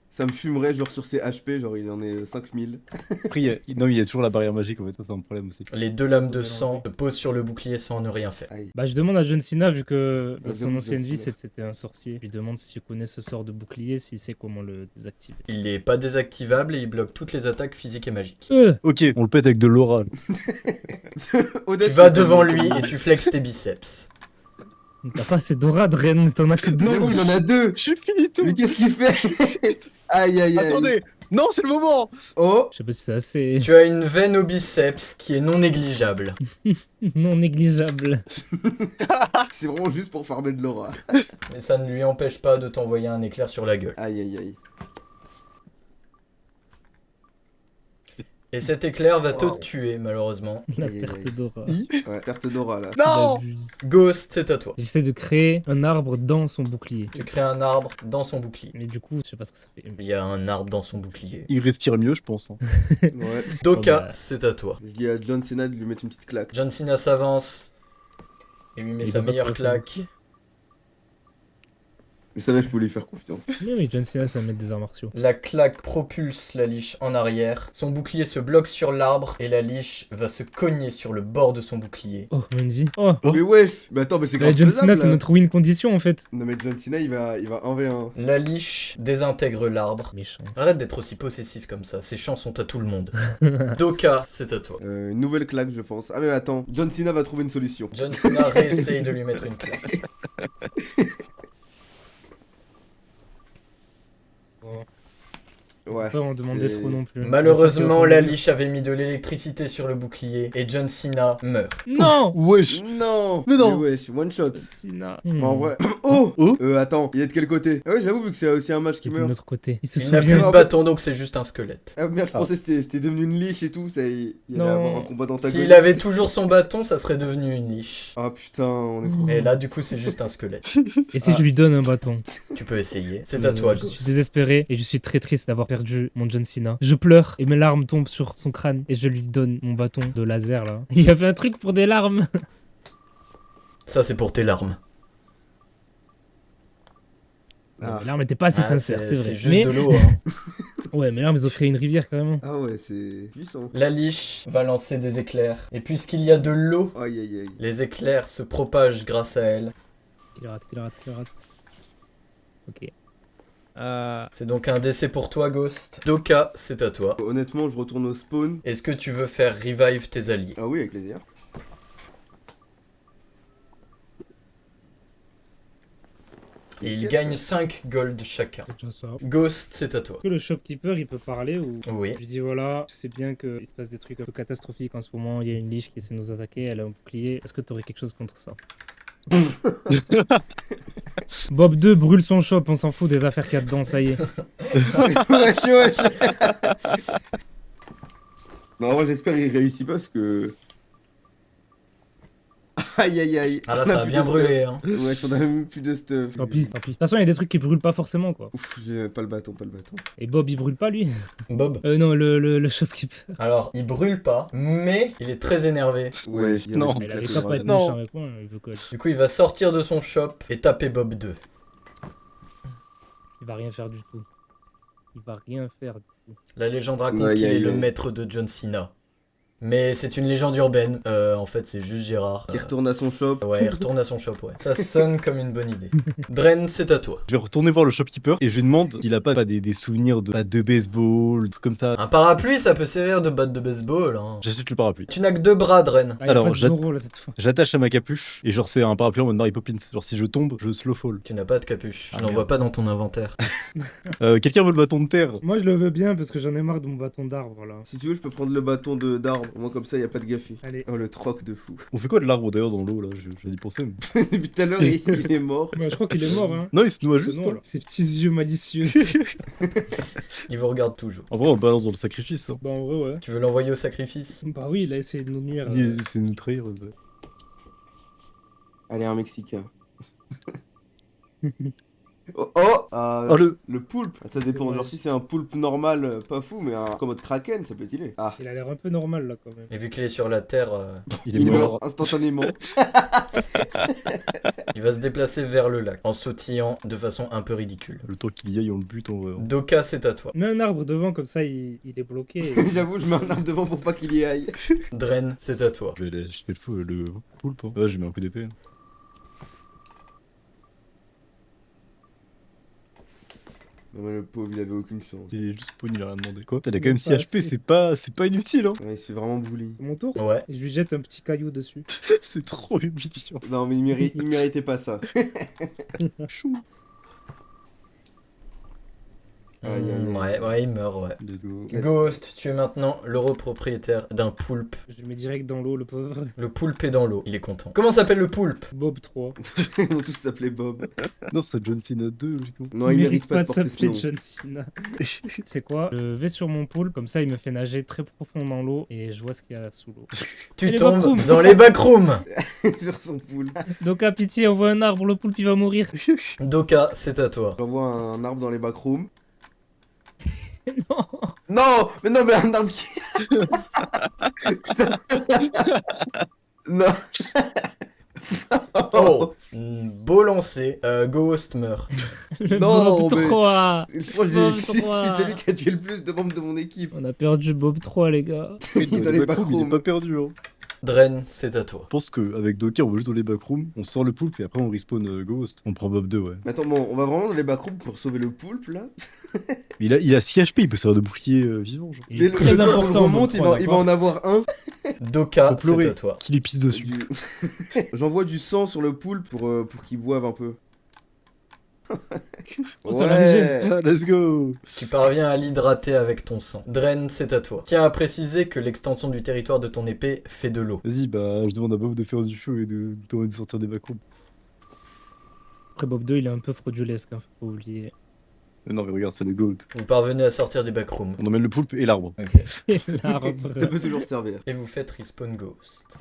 Ça me fumerait genre sur ses HP, genre il en est 5000. Après, non, il y a toujours la barrière magique en fait, ça c'est un problème aussi. Les 2 lames de sang se posent sur le bouclier sans ne rien faire. Aïe. Bah, je demande à John Cena, vu que dans Vas-y, son John ancienne vie, Cena. c'était un sorcier. Je lui demande s'il connaît ce sort de bouclier, s'il sait comment le désactiver. Il n'est pas désactivable et il bloque toutes les attaques physiques et magiques. Ok, on le pète avec de l'aura. Tu vas devant lui et tu flexes tes biceps. T'as pas assez d'aura, Dren, t'en as que deux. Non, il en a deux. Je suis fini tout. Mais qu'est-ce qu'il fait? Aïe aïe aïe. Attendez. Non, c'est le moment. Oh. Je sais pas si c'est assez Tu as une veine au biceps qui est non négligeable. non négligeable. C'est vraiment juste pour farmer de l'aura. Mais ça ne lui empêche pas de t'envoyer un éclair sur la gueule. Aïe aïe aïe. Et cet éclair va te Wow. tuer malheureusement. La Aïe, aïe, perte aïe. d'aura. Ouais, perte d'aura là. Non. J'abuse. Ghost, c'est à toi. J'essaie de créer un arbre dans son bouclier. Tu crées un arbre dans son bouclier. Mais du coup, je sais pas ce que ça fait. Il y a un arbre dans son bouclier. Il respire mieux, je pense. hein. Ouais. Doka, Oh bah. c'est à toi. Je dis à John Cena de lui mettre une petite claque. John Cena s'avance et lui met Il sa doit pas meilleure tirer son claque. bouclier. Je savais que je pouvais lui faire confiance. Mais oui, John Cena, ça va mettre des arts martiaux. La claque propulse la liche en arrière. Son bouclier se bloque sur l'arbre et la liche va se cogner sur le bord de son bouclier. Oh, on a une vie. Oh, Oh. Mais wesh. Mais attends, mais c'est Bah, grave John faisable, Cena, c'est là. notre win condition en fait. Non mais John Cena il va 1v1. La liche désintègre l'arbre. Méchant. Arrête d'être aussi possessif comme ça, ces chants sont à tout le monde. Doka, c'est à toi. Une nouvelle claque je pense. Ah mais attends, John Cena va trouver une solution. John Cena réessaye de lui mettre une claque. Ouais. Pas en demander c'est- trop non plus. Malheureusement, J'espère la qu'il va liche avait mis de l'électricité sur le bouclier et John Cena meurt. Non Wesh. Non. Mais non. wesh, one shot. Cena. En vrai. Oh. Oh. Attends, il est de quel côté? Ah ouais j'avoue vu que c'est aussi un match qui De meurt. notre côté. Il se Il n'a plus souvient. de en fait- bâton donc c'est juste un squelette. Ah merde, je Ah. pensais que c'était devenu une liche et tout, ça il allait Non. avoir un combat d'antagoniste. S'il avait toujours son bâton, ça serait devenu une liche. Ah putain, on est trop. Et là, du coup, c'est juste un squelette. Et si je lui donne un bâton? Tu peux essayer. C'est à toi, Je suis Ghost. désespéré et je suis très triste d'avoir perdu mon John Cena. Je pleure et mes larmes tombent sur son crâne et je lui donne mon bâton de laser là. Il a fait un truc pour des larmes. Ça, c'est pour tes larmes. Ah. Mes larmes étaient pas assez Ah, sincères, c'est vrai. C'est juste Mais de l'eau. Hein. ouais, mes larmes ils ont créé une rivière carrément. Ah ouais, c'est puissant. La liche va lancer des éclairs. Et puisqu'il y a de l'eau, Aïe aïe aïe. les éclairs se propagent grâce à elle. Qu'il rate. Ok. C'est donc un décès pour toi, Ghost. Doka, c'est à toi. Honnêtement, je retourne au spawn. Est-ce que tu veux faire revive tes alliés? Ah oui, avec plaisir. Et ils Nickel, gagnent ça. 5 gold chacun. C'est déjà ça. Ghost, c'est à toi. Est-ce que le shopkeeper, il peut parler ou... Oui. Je lui dis voilà, je sais bien qu'il se passe des trucs un peu catastrophiques en ce moment, il y a une liche qui essaie de nous attaquer, elle a un bouclier, est-ce que tu aurais quelque chose contre ça? Bob 2 brûle son shop, on s'en fout des affaires qu'il y a dedans, ça y est. Wesh. Non, moi j'espère qu'il réussit pas parce que. Aïe. Ah là, On ça a plus bien de brûlé, hein. stuff. Ouais, on a même plus de stuff. Tant pis. De toute façon, il y a des trucs qui brûlent pas forcément, quoi. Ouf, j'ai pas le bâton. Et Bob, il brûle pas, lui? Bob. Non, le shopkeeper. Alors, il brûle pas, mais il est très énervé. Ouais, Non. Mais il avait qu'à pas être Non. méchant avec moi, il veut quoi, lui? Du coup, il va sortir de son shop et taper Bob 2. Il va rien faire du tout. Il va rien faire du tout. La légende raconte Aïe, qu'il est aïe, le aïe. maître de John Cena. Mais c'est une légende urbaine. En fait, c'est juste Gérard. Qui retourne à son shop. Ouais, il retourne à son shop, ouais. Ça sonne comme une bonne idée. Dren, c'est à toi. Je vais retourner voir le shopkeeper et je lui demande s'il a pas des souvenirs de batte de baseball, des trucs comme ça. Un parapluie, ça peut servir de batte de baseball, hein. J'achète le parapluie. Tu n'as que 2 bras, Dren. Ah, il y a Alors, pas de j'att- Zoro, là, cette fois. J'attache à ma capuche et genre c'est un parapluie en mode Mary Poppins. Genre si je tombe, je slow fall. Tu n'as pas de capuche. Je Ah, n'en merde. vois pas dans ton inventaire. Quelqu'un veut le bâton de terre? Moi, je le veux bien parce que j'en ai marre de mon bâton d'arbre, là. Si tu veux, je peux prendre le bâton d'arbre. Au moins, comme ça, y a pas de gaffi. Allez. Oh, le troc de fou. On fait quoi de l'arbre d'ailleurs dans l'eau là? J'ai d'y penser. Mais... Depuis tout à l'heure, il est mort. Bah, je crois qu'il est mort, hein. Non, il se noie Ce juste. nom, hein. là. Ses petits yeux malicieux. Il vous regarde toujours. En vrai, on le balance dans le sacrifice. Hein. Bah, en vrai, ouais. Tu veux l'envoyer au sacrifice? Bah oui, il a essayé de nous nuire. C'est nous trahir. Allez, un Mexicain. Oh Oh le poulpe. Ça dépend. Ouais. Genre, si c'est un poulpe normal, pas fou, mais un comme mode kraken, ça peut être stylé. Ah, Il a l'air un peu normal, là, quand même. Et vu qu'il est sur la terre, il est il mort. meurt instantanément. il va se déplacer vers le lac en sautillant de façon un peu ridicule. Le temps qu'il y aille, on le bute en vrai. Doka, c'est à toi. Mets un arbre devant, comme ça, il est bloqué. J'avoue, je mets un arbre devant pour pas qu'il y aille. Dren, c'est à toi. Je fais le fou, le poulpe. Hein. Ouais, j'ai mis un coup d'épée. Hein. Non, mais le pauvre, il avait aucune chance. Il est juste spawn, il a rien demandé. Quoi? T'as C'est quand même même 6 pas HP, assez. c'est pas inutile hein. Ouais, il se fait vraiment bully. C'est mon tour. Ouais. Et je lui jette un petit caillou dessus. C'est trop humiliant. Non, mais il méritait pas ça. Chou. Aïe, aïe, aïe. Ouais, il meurt, ouais. Let's go. Ghost, tu es maintenant l'heureux propriétaire d'un poulpe. Je le mets direct dans l'eau, le pauvre. Le poulpe est dans l'eau, il est content. Comment s'appelle le poulpe? Bob 3. Ils vont tous s'appeler Bob. Non, ce serait John Cena 2, logiquement. Non, il mérite pas de porter ce s'appeler nom. John Cena. C'est quoi? Je vais sur mon pool, comme ça il me fait nager très profond dans l'eau et je vois ce qu'il y a sous l'eau. Tu Les tombes backrooms. dans les backrooms. Sur son poule. Donc à pitié, on voit un arbre, le poulpe il va mourir. Doka, c'est à toi. J'envoie un arbre dans les backrooms. Non. Non, mais un arbre qui. Putain. Non. Oh, beau lancer. Ghost meurt. Le Non, Bob mais- 3. Je crois que Bob je suis 3. celui qui a tué le plus de membres de mon équipe. On a perdu Bob 3 les gars. Dans Dans les les backrooms, il est backrooms. pas perdu. Hein. Dren, c'est à toi. Je pense qu'avec Doka, on va juste dans les backrooms, on sort le poulpe et après on respawn Ghost. On prend Bob 2, ouais. Mais attends, bon, on va vraiment dans les backrooms pour sauver le poulpe là. Mais il a 6 HP, il peut servir de bouclier vivant. Genre. Il est Mais très le temps qu'on important. le remonte, Bob il 3, va en avoir un. Doka, Faut pleurer. c'est à toi. Qui lui pisse dessus. J'envoie du sang sur le poulpe pour qu'il boive un peu. Oh, ça la régène. Ah, let's go. Tu parviens à l'hydrater avec ton sang. Dren, c'est à toi. Tiens à préciser que l'extension du territoire de ton épée fait de l'eau. Vas-y, bah, je demande à Bob de faire du feu et de sortir des backrooms. Après Bob 2 il est un peu fraudulesque, hein, faut pas oublier. Mais non, mais regarde, c'est le gold. Vous parvenez à sortir des backrooms. On emmène le poulpe et l'arbre. Et l'arbre. Ça peut toujours servir. Et vous faites respawn Ghost.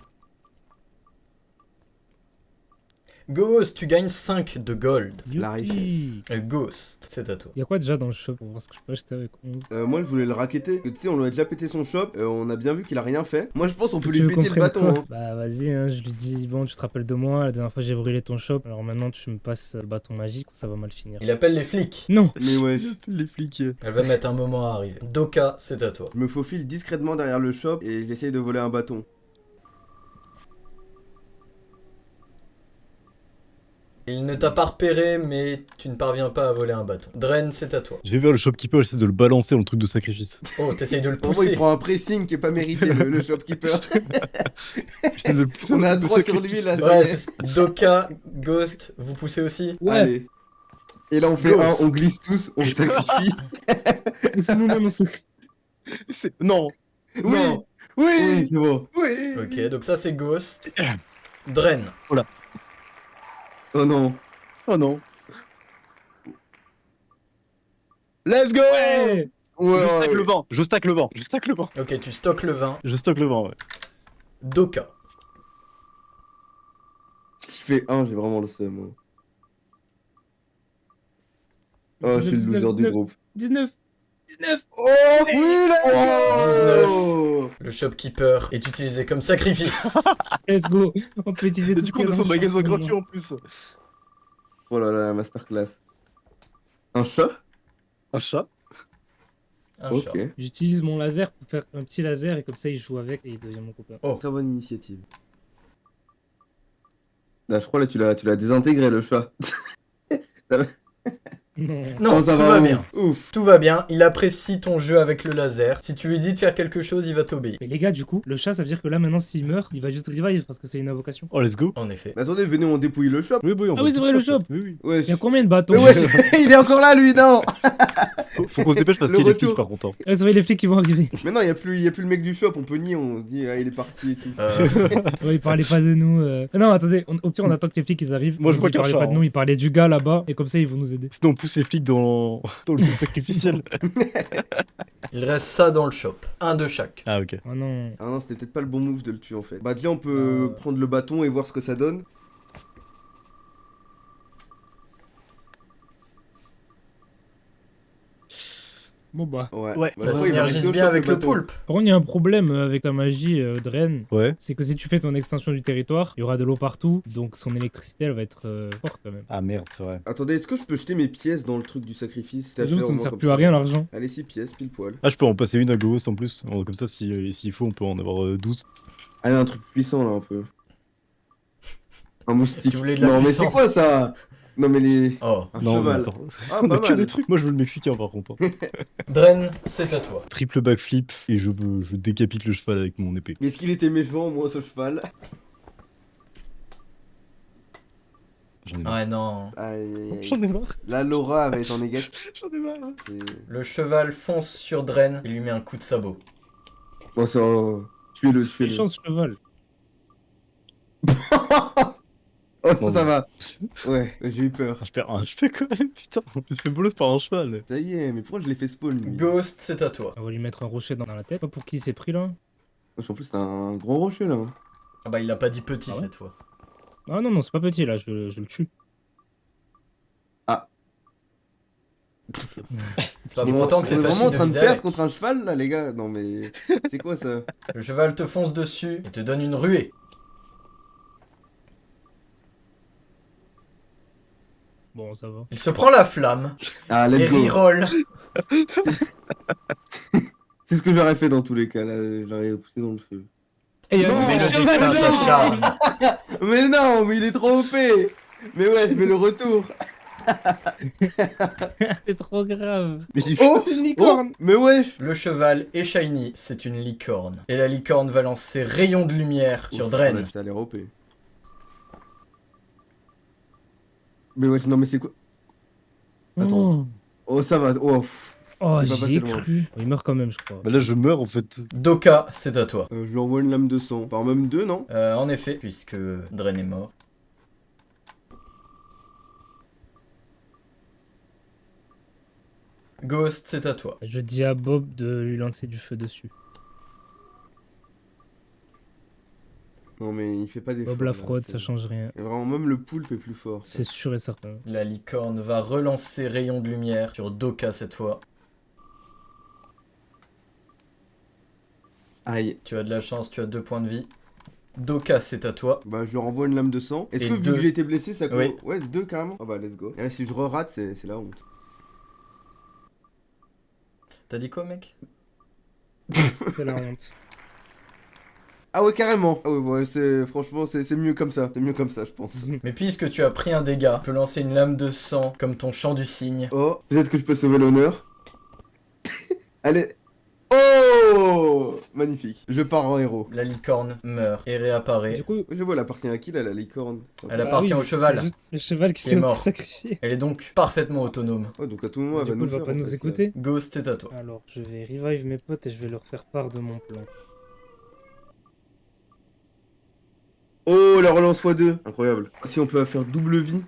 Ghost, tu gagnes 5 de gold. La Youpi. Ghost, c'est à toi. Y'a quoi déjà dans le shop pour voir ce que je peux acheter avec 11? Moi je voulais le raqueter. Tu sais, on lui a déjà pété son shop. On a bien vu qu'il a rien fait. Moi je pense qu'on peut Tu lui veux qu'on péter le prenne bâton. quoi Hein. Bah vas-y, hein, je lui dis, bon tu te rappelles de moi, la dernière fois j'ai brûlé ton shop, alors maintenant tu me passes le bâton magique ou ça va mal finir. Il appelle les flics. Non. Mais ouais, Les flics. Elle va mettre un moment à arriver. Doka, c'est à toi. je me faufile discrètement derrière le shop et j'essaye de voler un bâton. Il ne t'a pas repéré, mais tu ne parviens pas à voler un bâton. Dren, c'est à toi. Je vais vers le shopkeeper, j'essaie de le balancer dans le truc de sacrifice. Oh, t'essayes de le Pour moi, il pousser. prend un pressing qui est pas mérité, le shopkeeper. J'essaie de le pousser On dans a le truc de droit sur lui sacrifice. là. Ouais, c'est Doka, Ghost, vous poussez aussi. Ouais. Allez. Et là, on fait Ghost. on glisse tous, on se sacrifie. C'est nous-mêmes, Non. Oui, Non. oui, c'est bon. Oui. Ok, donc ça c'est Ghost. Dren. Oh non. Oh non. Let's go. Ouais. Ouais, Je stack ouais. le vent. Je stack le vent. Je stack le vent. Ok, tu stockes le vin. Je stocke le vent, ouais. Doka. Si je fais 1, j'ai vraiment le seum. Moi. Oh, je suis le 19, loser du 19. groupe. 19. Oh oui, là. 19. Le shopkeeper est utilisé comme sacrifice. Let's go. On peut utiliser Et tout du ce coup, on qu'il y a a son dans le magasin champ. gratuit en plus. Oh là là, masterclass. Un chat? Un chat. Un Ok. chat. J'utilise mon laser pour faire un petit laser et comme ça il joue avec et il devient mon copain. Très bonne initiative. Là, je crois là tu l'as désintégré le chat. Non. Non, Oh, ça tout va, va ouf. bien. Ouf. Tout va bien. Il apprécie ton jeu avec le laser. Si tu lui dis de faire quelque chose, il va t'obéir. Mais les gars, du coup, le chat, ça veut dire que là maintenant s'il meurt, il va juste revive parce que c'est une invocation. Oh, let's go. En effet. Mais attendez, venez, on dépouille le shop. Oui, oui, on Ah va oui, tout c'est vrai, le shop. shop. Oui, oui. Ouais. Il y a combien de bâtons? Mais ouais, il est encore là lui, non. Faut qu'on se dépêche parce Le qu'il y a les retour. flics par contre. Hein. Ah, c'est vrai, les flics qui vont arriver. Mais non, il y a plus le mec du shop, on peut nier, on dit ah il est parti et tout. Ouais, ils parlaient pas de nous. Ah non, attendez, au pire, on attend que les flics ils arrivent. Moi, je Ils vois disent, qu'un ils parlaient chat, pas de hein. nous, ils parlaient du gars là-bas et comme ça ils vont nous aider. Sinon, on pousse les flics dans le truc sacrificiel. Il reste ça dans le shop. Un de chaque. Ah, ok. Oh non. Ah non, c'était peut-être pas le bon move de le tuer en fait. Bah viens, on peut prendre le bâton et voir ce que ça donne. Bon bah. Ouais. Bah, Ça ouais, il va rester synergise au bien shop, avec le bâton. poulpe. Par contre, il y a un problème avec ta magie, Dren. Ouais. C'est que si tu fais ton extension du territoire, il y aura de l'eau partout, donc son électricité elle va être forte quand même. Ah, merde, c'est vrai. Attendez, est-ce que je peux jeter mes pièces dans le truc du sacrifice? Et donc, ça ne sert plus à rien l'argent. Allez, 6 pièces, pile poil. Ah, je peux en passer une à Ghost en plus. Comme ça, s'il faut, on peut en avoir 12. Allez, un truc puissant là un peu. Un moustique. Tu voulais de la non, mais puissance. c'est quoi ça? Non, mais les. Oh. Un Non, mais cheval. attends. Ah, On a pas que mal. des trucs. Moi, je veux le mexicain par contre. Hein. Dren, c'est à toi. Triple backflip et je décapite le cheval avec mon épée. Mais est-ce qu'il était méchant, moi, ce cheval? J'en ai marre. Ouais, non. Aïe, aïe, aïe. J'en ai marre. Là, Laura va être en négatif. J'en ai marre. C'est- Le cheval fonce sur Dren et lui met un coup de sabot. Bon, ça. Tuez-le, Quelle tuez-le. chance cheval. Oh, Bon, ça bon. va. Ouais, j'ai eu peur. Ah, je perds un HP quand même, putain. Je me fais bolos par un cheval. Ça y est, mais pourquoi je l'ai fait spawn lui? Ghost, c'est à toi. On va lui mettre un rocher dans la tête. Pas pour qui il s'est pris là. En plus, c'est un gros rocher là. Ah bah il a pas dit petit Ah ouais cette fois. Ah non, non, c'est pas petit là, je le tue. C'est pas pour autant que c'est On est facile vraiment en de train de viser perdre avec. contre un cheval là, les gars. Non, mais. C'est quoi ça? Le cheval te fonce dessus et te donne une ruée. Bon, ça va. Il se prend la flamme Ah, et let's go. reroll. C'est ce que j'aurais fait dans tous les cas là. J'aurais poussé dans le feu. Et Non, Mais le cheval, destin non. s'acharne. Mais non, mais il est trop OP. Mais ouais, je mets le retour. c'est trop grave. Mais il Oh, c'est une licorne. Mais wesh. Le cheval est shiny, c'est une licorne. Et la licorne va lancer rayons de lumière sur Dren. Ça a l'air OP. Mais wesh, non, mais c'est quoi? Attends. Oh, ça va. Oh, pff. Oh, C'est pas j'y passé ai loin. cru. Oh, il meurt quand même, je crois. Bah là, je meurs en fait. Doka, c'est à toi. Je lui envoie une lame de sang. Enfin, même deux, non? En effet, puisque Dren est mort. Ghost, c'est à toi. Je dis à Bob de lui lancer du feu dessus. Non, mais il fait pas d'effort. Bob la là, fraude, c'est- ça change rien. Et vraiment, même le poulpe est plus fort. C'est sûr et certain. La licorne va relancer rayons de lumière sur Doka cette fois. Aïe. Tu as de la chance, tu as 2 points de vie. Doka, c'est à toi. Bah, je lui renvoie une lame de sang. Est-ce Et que vu deux. que j'ai été blessé, ça Oui. compte? Ouais, deux carrément. Ah bah, let's go. Et là, si je re-rate, c'est la honte. T'as dit quoi, mec? C'est la honte. Ah ouais, carrément. Ah ouais, franchement, c'est mieux comme ça. C'est mieux comme ça, je pense. Mais puisque tu as pris un dégât, tu peux lancer une lame de sang comme ton chant du cygne. Oh, peut-être que je peux sauver l'honneur. Allez. Oh, magnifique. Je pars en héros. La licorne meurt et réapparaît. Du coup, Je vois, elle appartient à qui là, la licorne? Elle appartient au mais cheval. C'est juste le cheval qui Qui est s'est mort. sacrifié. Elle est donc parfaitement autonome. Ouais, donc à tout moment, elle Du va coup, nous elle va faire, pas en nous fait. écouter. Ghost, c'est à toi. Alors, je vais revive mes potes et je vais leur faire part de mon plan. Oh, la relance x2. Incroyable. Si on peut faire double vie.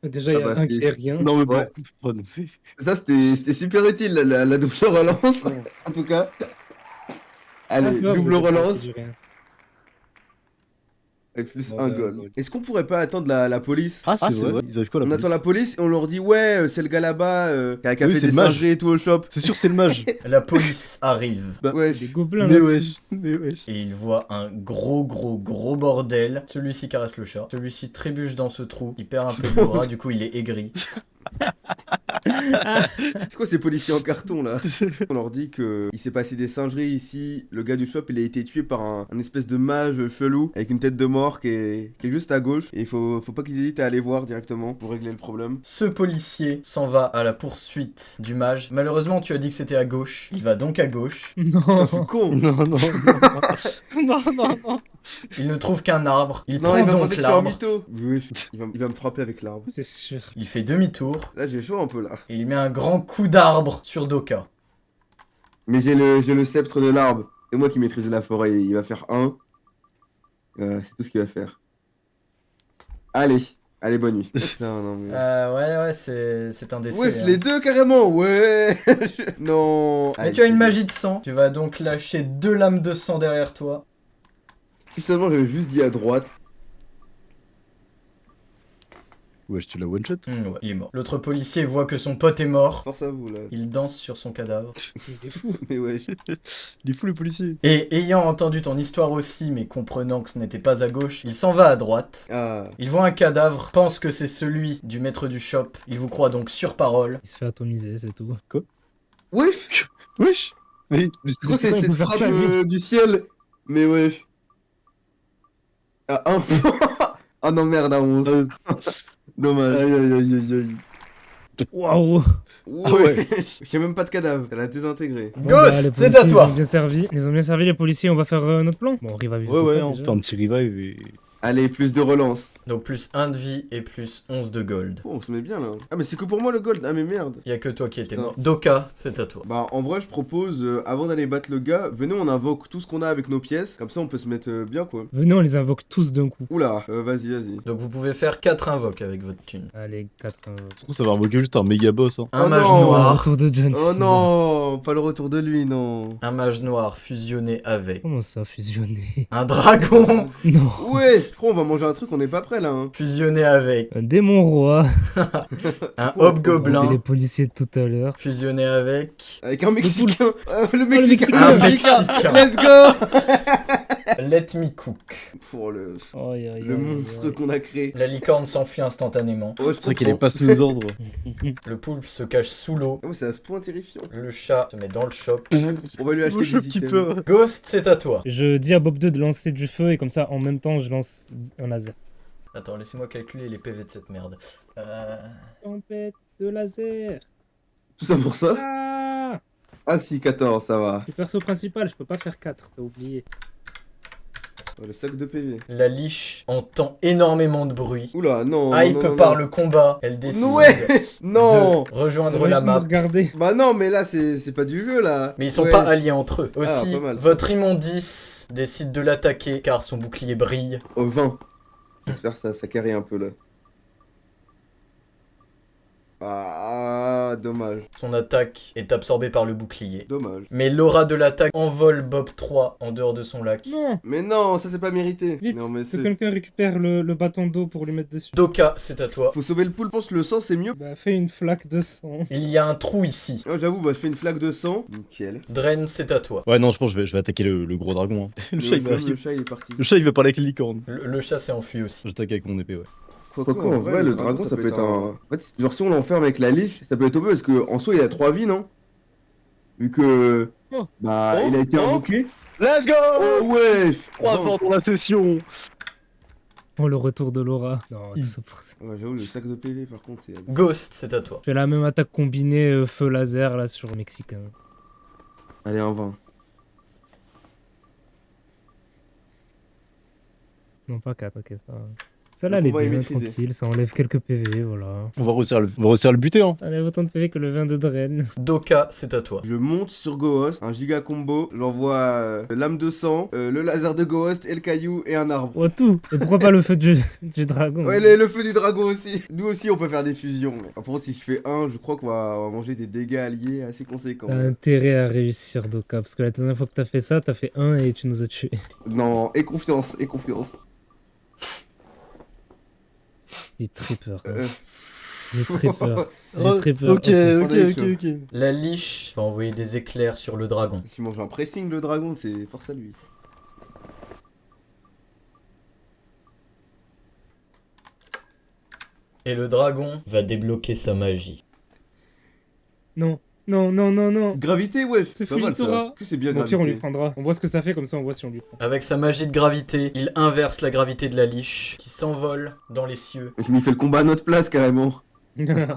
Déjà, il y a bah, un c'est- qui est rien. Non, mais Ouais. bon. Ça, c'était super utile, la double relance. En tout cas. Allez, Ah, c'est vrai, vous double avez pas relance. fait du rien. Et plus Bon, un bah, gold. gold. Est-ce qu'on pourrait pas attendre la police? Ah, c'est vrai. Ils arrivent quoi la On police attend la police et on leur dit ouais, c'est le gars là-bas qui a Oui, fait c'est des le mage. singeries et tout au shop. C'est sûr, c'est le mage. La police arrive. Bah, Ouais. Des gobelins Mais là. wesh. Mais wesh. Et il voit un gros bordel. Celui-ci caresse le chat. Celui-ci trébuche dans ce trou. Il perd un peu de bras, du coup il est aigri. C'est quoi ces policiers en carton là? On leur dit que il s'est passé des singeries ici. Le gars du shop il a été tué par un espèce de mage chelou avec une tête de mort qui est juste à gauche. Et il faut pas qu'ils hésitent à aller voir directement pour régler le problème. Ce policier s'en va à la poursuite du mage. Malheureusement, tu as dit que c'était à gauche. Il va donc à gauche. Putain, Non. je suis con! Non, non, non. non. Il ne trouve qu'un arbre. Il Non, prend il va donc penser que c'est un l'arbre. mytho! Oui, il va me frapper avec l'arbre. C'est sûr. Il fait demi-tour. Là j'ai chaud un peu là. Et il met un grand coup d'arbre sur Doka. Mais j'ai le sceptre de l'arbre. C'est moi qui maîtrise la forêt. Il va faire 1. Voilà, c'est tout ce qu'il va faire. Allez, bonne nuit. Putain, non mais. Ouais, c'est un décès. Ouais, hein. les deux carrément, ouais. Non. Mais tu as une magie de sang. Tu vas donc lâcher 2 lames de sang derrière toi. Si seulement j'avais juste dit à droite. Wesh, tu l'as one shot. Ouais, il est mort. L'autre policier voit que son pote est mort. Force à vous là. Il danse sur son cadavre. Il est fou. Mais ouais. Il est fou, le policier. Et ayant entendu ton histoire aussi, mais comprenant que ce n'était pas à gauche, il s'en va à droite. Ah. Il voit un cadavre, pense que c'est celui du maître du shop. Il vous croit donc sur parole. Il se fait atomiser, c'est tout. Wesh. Wesh. Mais. C'est quoi Pourquoi il cette peut faire frappe ça, lui du ciel? Mais wesh. Ah, un Ah non, merde, à 11. Dommage. Aïe, aïe, aïe, aïe, aïe. Waouh. Ouais. J'ai même pas de cadavre. Elle a désintégré. Bon, Ghost, les c'est policiers, à toi. Ils ont bien servi les policiers, on va faire notre plan. Bon, on revive Ouais, ouais, Doka, on déjà. fait un petit revive et. Allez, plus de relance. Donc plus 1 de vie et plus 11 de gold. Oh, on se met bien là. Ah, mais c'est que pour moi le gold. Ah, mais merde. Y a que toi qui étais Putain. mort. Doka, c'est à toi. Bah, en vrai, je propose, avant d'aller battre le gars, venez, on invoque tout ce qu'on a avec nos pièces. Comme ça, on peut se mettre bien, quoi. Venez, on les invoque tous d'un coup. Oula, vas-y. Donc vous pouvez faire 4 invoques avec votre thune. Allez, 4 Je trouve ça va invoquer juste un méga boss. Hein. Un Oh mage non. noir. Retour de John Oh Cena. non, pas le retour de lui, non. Un mage noir fusionné avec Comment ça, fusionner? un dragon Non. Ouais, frère, on va manger un truc, on n'est pas prêt là. Hein. fusionné avec Un démon roi. un quoi, C'est les hobgoblin policiers de tout à l'heure. fusionné avec Avec un Mexicain. le Mexicain. un Mexicain. Let's go. Let me cook. Pour le Aïe, aïe, le aïe, monstre aïe. qu'on a créé. La licorne s'enfuit instantanément. Ouais, je C'est vrai qu'il est comprends. pas sous nos ordres. Le poulpe se cache sous l'eau. Ah ouais, c'est à ce point terrifiant. Le chat se met dans le shop. On va lui acheter des items. peur. Ghost, c'est à toi. Je dis à Bob 2 de lancer du feu et comme ça, en même temps, je lance un laser. Attends, laissez-moi calculer les PV de cette merde. Tempête de laser. Tout ça pour ça? Ah, Ah si, 14, ça va. le perso principal, je peux pas faire 4, t'as oublié. Oh, le sac de PV. La liche entend énormément de bruit. Oula, non. Hype non, par non. le combat. Elle décide Ouais. Non. de rejoindre On va la juste nous map. regarder. Bah non, mais là, c'est pas du jeu là. Mais ils sont Ouais. pas alliés entre eux. Aussi, pas mal. votre immondice décide de l'attaquer car son bouclier brille. Au 20. J'espère que ça carry un peu là. Ah, dommage. Son attaque est absorbée par le bouclier. Dommage. Mais l'aura de l'attaque envole Bob 3 en dehors de son lac. Non, Mais non, ça c'est pas mérité. vite, Non, mais que c'est. quelqu'un récupère le bâton d'eau pour lui mettre dessus. Doka, c'est à toi. Faut sauver le poule, pense que le sang c'est mieux. Bah, fais une flaque de sang. Il y a un trou ici. Oh, j'avoue, bah je fais une flaque de sang. Nickel. Drain, c'est à toi. Ouais, non, je pense que je vais attaquer le gros dragon. Hein. Le chat, il va, Le chat il est parti. le chat, il va parler avec les licornes. Le chat s'est enfui aussi. J'attaque avec mon épée, ouais. Quoique, en vrai, le dragon ça peut être un. En fait, genre si on l'enferme avec la liche, ça peut être OP parce que en soi il a 3 vies, non? Vu que. Oh. Bah, Oh. il a été Oh. invoqué. Let's go. Oh ouais. 3 morts dans la session. Oh, le retour de Laura. Non, tout ça pour ça. Ouais, j'avoue, le sac de PV, par contre, c'est... Ghost, c'est à toi. Je fais la même attaque combinée feu laser là sur le Mexicain. Allez, un 20. Non, pas 4, ok, ça va. Celle-là, elle est combat est bien, maîtrisé. tranquille, ça enlève quelques PV, voilà. On va réussir à le buter, hein. Ça enlève autant de PV que le vin de Dren. Doka, c'est à toi. Je monte sur Ghost, un giga combo, j'envoie l'âme de sang, le laser de Ghost et le caillou et un arbre. Oh, tout. Et pourquoi pas le feu du dragon? Ouais, le feu du dragon aussi. Nous aussi, on peut faire des fusions. Mais... Par contre, si je fais 1, je crois on va manger des dégâts alliés assez conséquents. T'as intérêt à réussir, Doka, parce que la dernière fois que t'as fait ça, t'as fait 1 et tu nous as tués. Non, et confiance, et confiance. J'ai très peur. hein. Euh, J'ai très peur. J'ai très peur. Ok, ok. La liche va envoyer des éclairs sur le dragon. Si mange un pressing, le dragon, c'est force à lui. Et le dragon va débloquer sa magie. Non, non, non, non, non. Gravité, ouais, C'est pas mal ça. Fujitora. Est-ce que c'est bien Bon, au pire, on lui gravité. prendra. On voit ce que ça fait, comme ça on voit si on lui prend. Avec sa magie de gravité, il inverse la gravité de la liche, qui s'envole dans les cieux. Je m'y fais le combat à notre place carrément.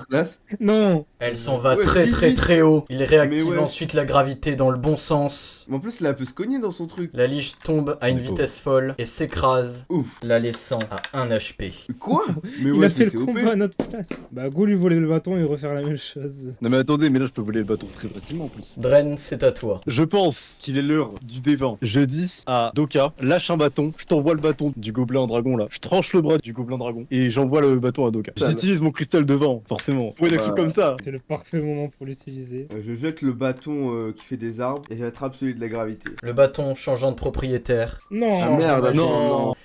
Classe. Non. Elle s'en va Ouais, très vite, très vite. très haut. Il réactive Mais ouais. ensuite la gravité dans le bon sens. Mais en plus, là, elle peut se cogner dans son truc. La liche tombe à une D'accord. vitesse folle et s'écrase, Ouf. la laissant à 1 HP. Quoi? Mais Il ouais, a fait le c'est OP. combat à notre place. Bah, go lui voler le bâton et refaire la même chose. Non mais attendez, mais là je peux voler le bâton très facilement en plus. Dren, c'est à toi. Je pense qu'il est l'heure du D20. Je dis à Doka, lâche un bâton, je t'envoie le bâton du gobelin en dragon là. Je tranche le bras du gobelin dragon et j'envoie le bâton à Doka. Ça, J'utilise mon cristal de vent, forcément. Pour une action Bah. comme ça. C'est le parfait moment pour l'utiliser. Je jette le bâton qui fait des arbres et j'attrape celui de la gravité. Le bâton changeant de propriétaire. Non. Ah Change merde, de magie. non.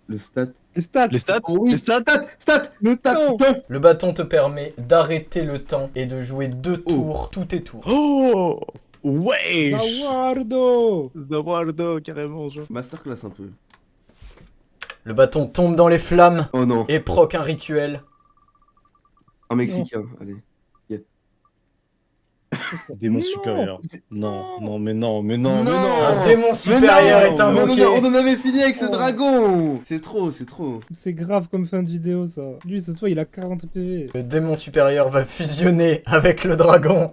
Le stat. Les stats. Les stats Oh oui. Les stats Stat. Le temps. Le bâton te permet d'arrêter le temps et de jouer 2 tours, tous tes tours. Oh ouais Zawardo. Zawardo, carrément, genre. Masterclass un peu. Le bâton tombe dans les flammes Oh non. et proc un rituel. Un Mexicain, allez. Démon Non. supérieur. Non, non, mais non, mais Non. non, mais non Un démon supérieur Mais est non, invoqué. on en avait fini avec ce Oh. dragon. C'est trop, c'est trop. C'est grave comme fin de vidéo ça. Lui, ce soir, il a 40 PV. Le démon supérieur va fusionner avec le dragon.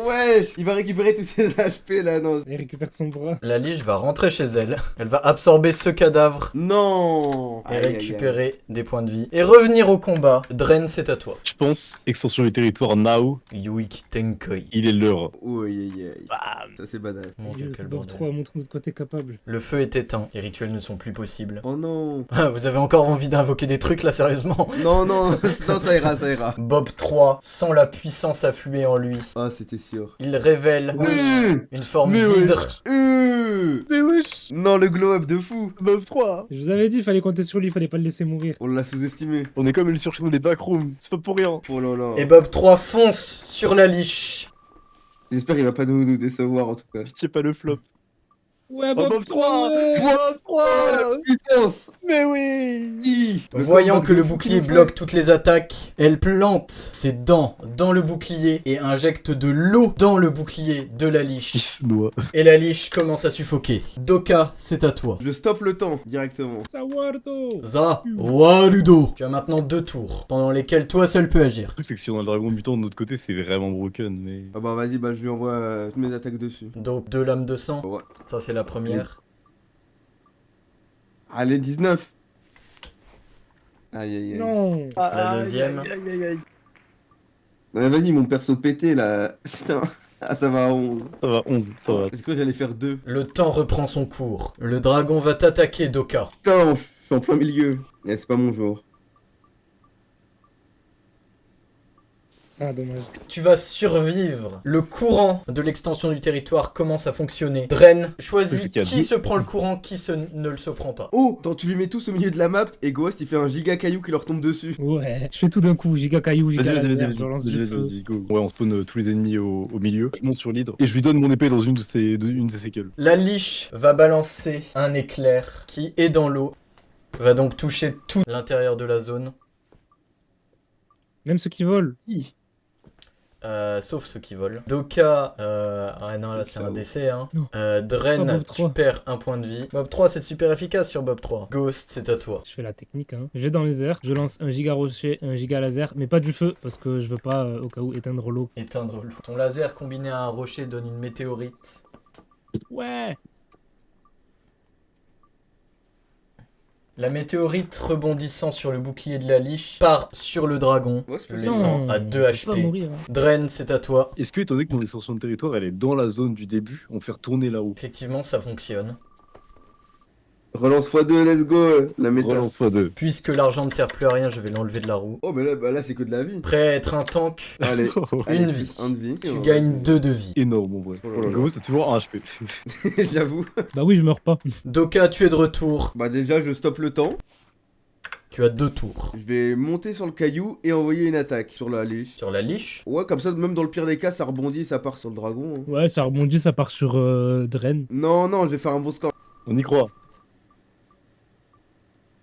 Ouais, il va récupérer tous ses HP là, non. Il récupère son bras. La liche va rentrer chez elle. Elle va absorber ce cadavre Non. et Aïe, aïe, aïe. récupérer des points de vie. Et revenir au combat. Dren, c'est à toi. Je pense, extension du territoire Nao, Yuik Tenkoi. il est l'heure. Oh, aïe, aïe, aïe. Bam. Ça c'est badass. Mon dieu, quel Bord bordel. 3 montre notre côté capable. Le feu est éteint. Les rituels ne sont plus possibles. Oh non. Ah, vous avez encore envie d'invoquer des trucs là, sérieusement? Non, non, non, ça ira, ça ira. Bob 3 sent la puissance affluer en lui. Ah, c'était sûr. Il révèle une forme Mais d'hydre. Mais wesh Non, le glow-up de fou. Meuf 3 Je vous avais dit, il fallait compter sur lui, il fallait pas le laisser mourir. On l'a sous-estimé. On est comme une surchaîne des backrooms, c'est pas pour rien. Oh là là. Et Bob 3 fonce sur la liche. J'espère qu'il va pas nous décevoir en tout cas. Pitié pas le flop. Ouais, Oh, Bob 3 ouais. Bob 3 Puissance. Mais oui Voyant combat que de le fou bouclier qu'il nous bloque toutes les attaques, elle plante ses dents dans le bouclier et injecte de l'eau dans le bouclier de la Il liche. se noie. Et la liche commence à suffoquer. Doka, c'est à toi. Je stoppe le temps directement. Sawardo. Za, Waludo. Tu as maintenant 2 tours, pendant lesquels toi seul peux agir. Le truc c'est que si on a le dragon mutant de notre côté, c'est vraiment broken, mais... Ah bah vas-y, bah je lui envoie toutes mes attaques dessus. Donc 2 lames de sang, Ouais. ça c'est la première. Allez, 19. Aïe aïe aïe. Non. La deuxième. Ouais, vas-y, mon perso pété là. Putain. Ah, ça va à 11. Ça va, 11, ça va. Est-ce que j'allais faire 2? Le temps reprend son cours. Le dragon va t'attaquer, Doka. Putain, je suis en plein milieu. Eh, c'est pas mon jour. Ah, dommage. Tu vas survivre. Le courant de l'extension du territoire commence à fonctionner. Dren choisit C'est qu'il y a qui deux- se prend le courant, qui ne le se prend pas. Oh, attends, tu lui mets tous au milieu de la map et Ghost il fait un giga caillou qui leur tombe dessus. Ouais. Je fais tout d'un coup, giga caillou, Vas-y, giga vas-y, laser, vas-y, je lance vas-y, du vas-y, feu. vas-y, go. Ouais, on spawn tous les ennemis au milieu. Je monte sur l'hydre et je lui donne mon épée dans une de ses gueules. La liche va balancer un éclair qui est dans l'eau. Va donc toucher tout l'intérieur de la zone. Même ceux qui volent. Hi. sauf ceux qui volent. Doka, ah non, là C'est c'est ça, un oui. décès. Hein. Non. Dren, Bob tu 3. perds un point de vie. Bob 3, c'est super efficace sur Bob 3. Ghost, c'est à toi. Je fais la technique, hein. Je vais dans les airs, je lance un giga rocher, un giga laser, mais pas du feu, parce que je veux pas, au cas où, éteindre l'eau. Éteindre l'eau. Ton laser combiné à un rocher donne une météorite. Ouais. La météorite rebondissant sur le bouclier de la liche part sur le dragon, Ouais, c'est le pas laissant Non, à 2 je peux pas HP. mourir, hein. Dren, c'est à toi. Est-ce que, étant donné que mon extension de territoire, elle est dans la zone du début, on fait retourner la roue. Effectivement, ça fonctionne. Relance x2, let's go, la méta. Relance x2. Puisque l'argent ne sert plus à rien, je vais l'enlever de la roue. Oh, mais là, bah là c'est que de la vie. Prêt à être un tank, Allez, Une allez, vie. Un de vie. tu gagnes 2 de vie. Énorme en vrai. Oh là là. Gros, c'est toujours un HP. J'avoue. Bah oui, je meurs pas. Doka, tu es de retour. Bah déjà, je stoppe le temps. Tu as 2 tours. Je vais monter sur le caillou et envoyer une attaque sur la liche. Sur la liche, Ouais, comme ça, même dans le pire des cas, ça rebondit et ça part sur le dragon. hein. Ouais, ça rebondit, ça part sur Dren. Non, non, je vais faire un bon score. On y croit.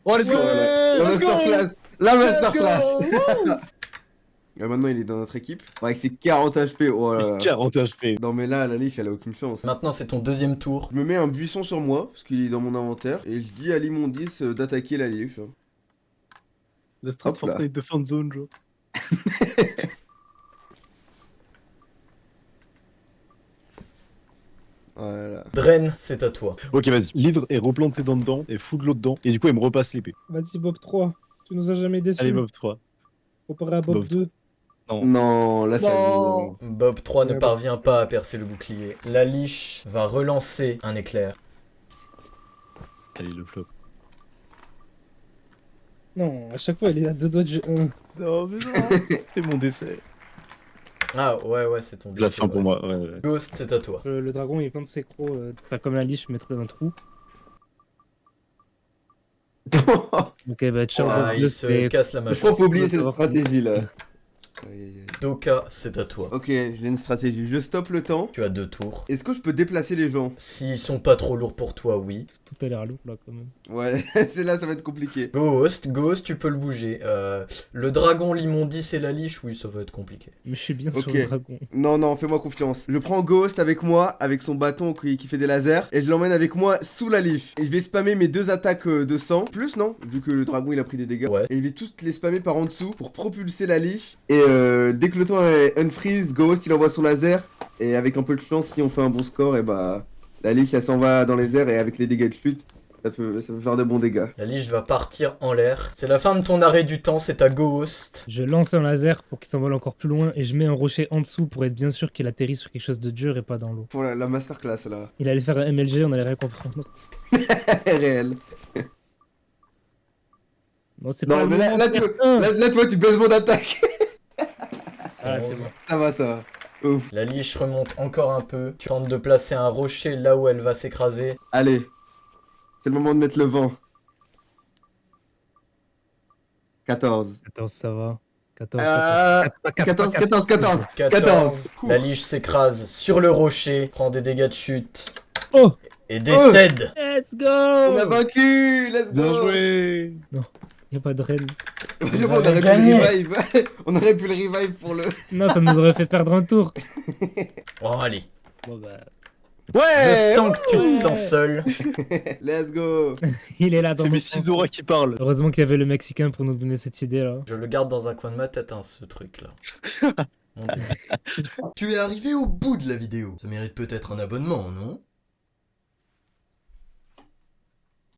Oh, let's go. La Let's go. masterclass. La masterclass. Et maintenant, il est dans notre équipe. Ouais, avec ses 40 HP. Oh là là. 40 HP. Non, mais là, la liche, elle a aucune chance. maintenant c'est ton deuxième tour. Je me mets un buisson sur moi, parce qu'il est dans mon inventaire, et je dis à l'immondice d'attaquer la liche. hein. La strat Hop là. Fortnite de fin de zone, genre. Voilà. Dren, c'est à toi. Ok, vas-y. L'hydre est replanté ses dents dedans et fout de l'eau dedans. Et du coup, il me repasse l'épée. Vas-y, Bob 3. Tu nous as jamais déçus. Allez, Bob 3. Comparé à Bob Bob 2. Non. Non, là, ça. Non. Bob 3 ne Ouais, parvient pas à percer le bouclier. La liche va relancer un éclair. Allez, le flop. Non, à chaque fois, il est à 2 doigts de jeu. Non, mais non. C'est mon décès. Ah ouais, c'est ton La décès. fin pour ouais. moi. Ouais, ouais. Ghost, c'est à toi. Le dragon, il est plein de sécros. Pas comme la liche, je mettrais dans un trou. Ok, bah, ciao, Ah, Bob 2, il se c'était... casse la Je mâchoire. crois qu'on oublier Ouais, cette ça va. stratégie là. Aïe, aïe, aïe. Doka, c'est à toi. Ok, j'ai une stratégie. Je stoppe le temps. Tu as 2 tours. Est-ce que je peux déplacer les gens? S'ils sont pas trop lourds pour toi, oui. Tout a l'air lourd, là, quand même. Ouais, c'est là, ça va être compliqué. Ghost, tu peux le bouger. Le dragon, l'immondice et la liche, oui, ça va être compliqué. Mais je suis bien sur Ok. le dragon. Non, non, fais-moi confiance. Je prends Ghost avec moi, avec son bâton qui fait des lasers, et je l'emmène avec moi sous la liche. Et je vais spammer mes 2 attaques de sang. Plus, non? Vu que le dragon il a pris des dégâts. Ouais. Et je vais tous les spammer par en dessous pour propulser la liche. Et dès que le temps est unfreeze, Ghost il envoie son laser. Et avec un peu de chance, si on fait un bon score, et bah la liche elle s'en va dans les airs et avec les dégâts de chute, ça peut faire de bons dégâts. La liche va partir en l'air. C'est la fin de ton arrêt du temps, c'est à Ghost. Je lance un laser pour qu'il s'envole encore plus loin et je mets un rocher en dessous pour être bien sûr qu'il atterrit sur quelque chose de dur et pas dans l'eau. Pour la masterclass là. Il allait faire un MLG, on allait rien comprendre. Réel. Non, c'est Non, pas mais le là, moment là, tu, de faire un. là, tu vois, tu baisses mon attaque. Ah, c'est bon. Ça va, ça va. Ouf. La liche remonte encore un peu. Tu tentes de placer un rocher là où elle va s'écraser. Allez. C'est le moment de mettre le vent. 14. 14, ça va. 14, Euh, 14. 14, 14. 14. La liche s'écrase sur le rocher, prend des dégâts de chute Oh! et décède. Let's go! On a vaincu. Let's Bien go. joué. Y'a pas de reine. Franchement, avez on aurait gagné. pu le revive. On aurait pu le revive pour le. Non, ça nous aurait fait perdre un tour. Bon, allez. Bon, bah, Ouais. Je sens que tu te sens seul. Let's go. il est là dans C'est mon mes sens. 6 auras qui parlent. Heureusement qu'il y avait le Mexicain pour nous donner cette idée là. Je le garde dans un coin de ma tête, hein, ce truc-là. Mon Dieu. Tu es arrivé au bout de la vidéo. Ça mérite peut-être un abonnement, non?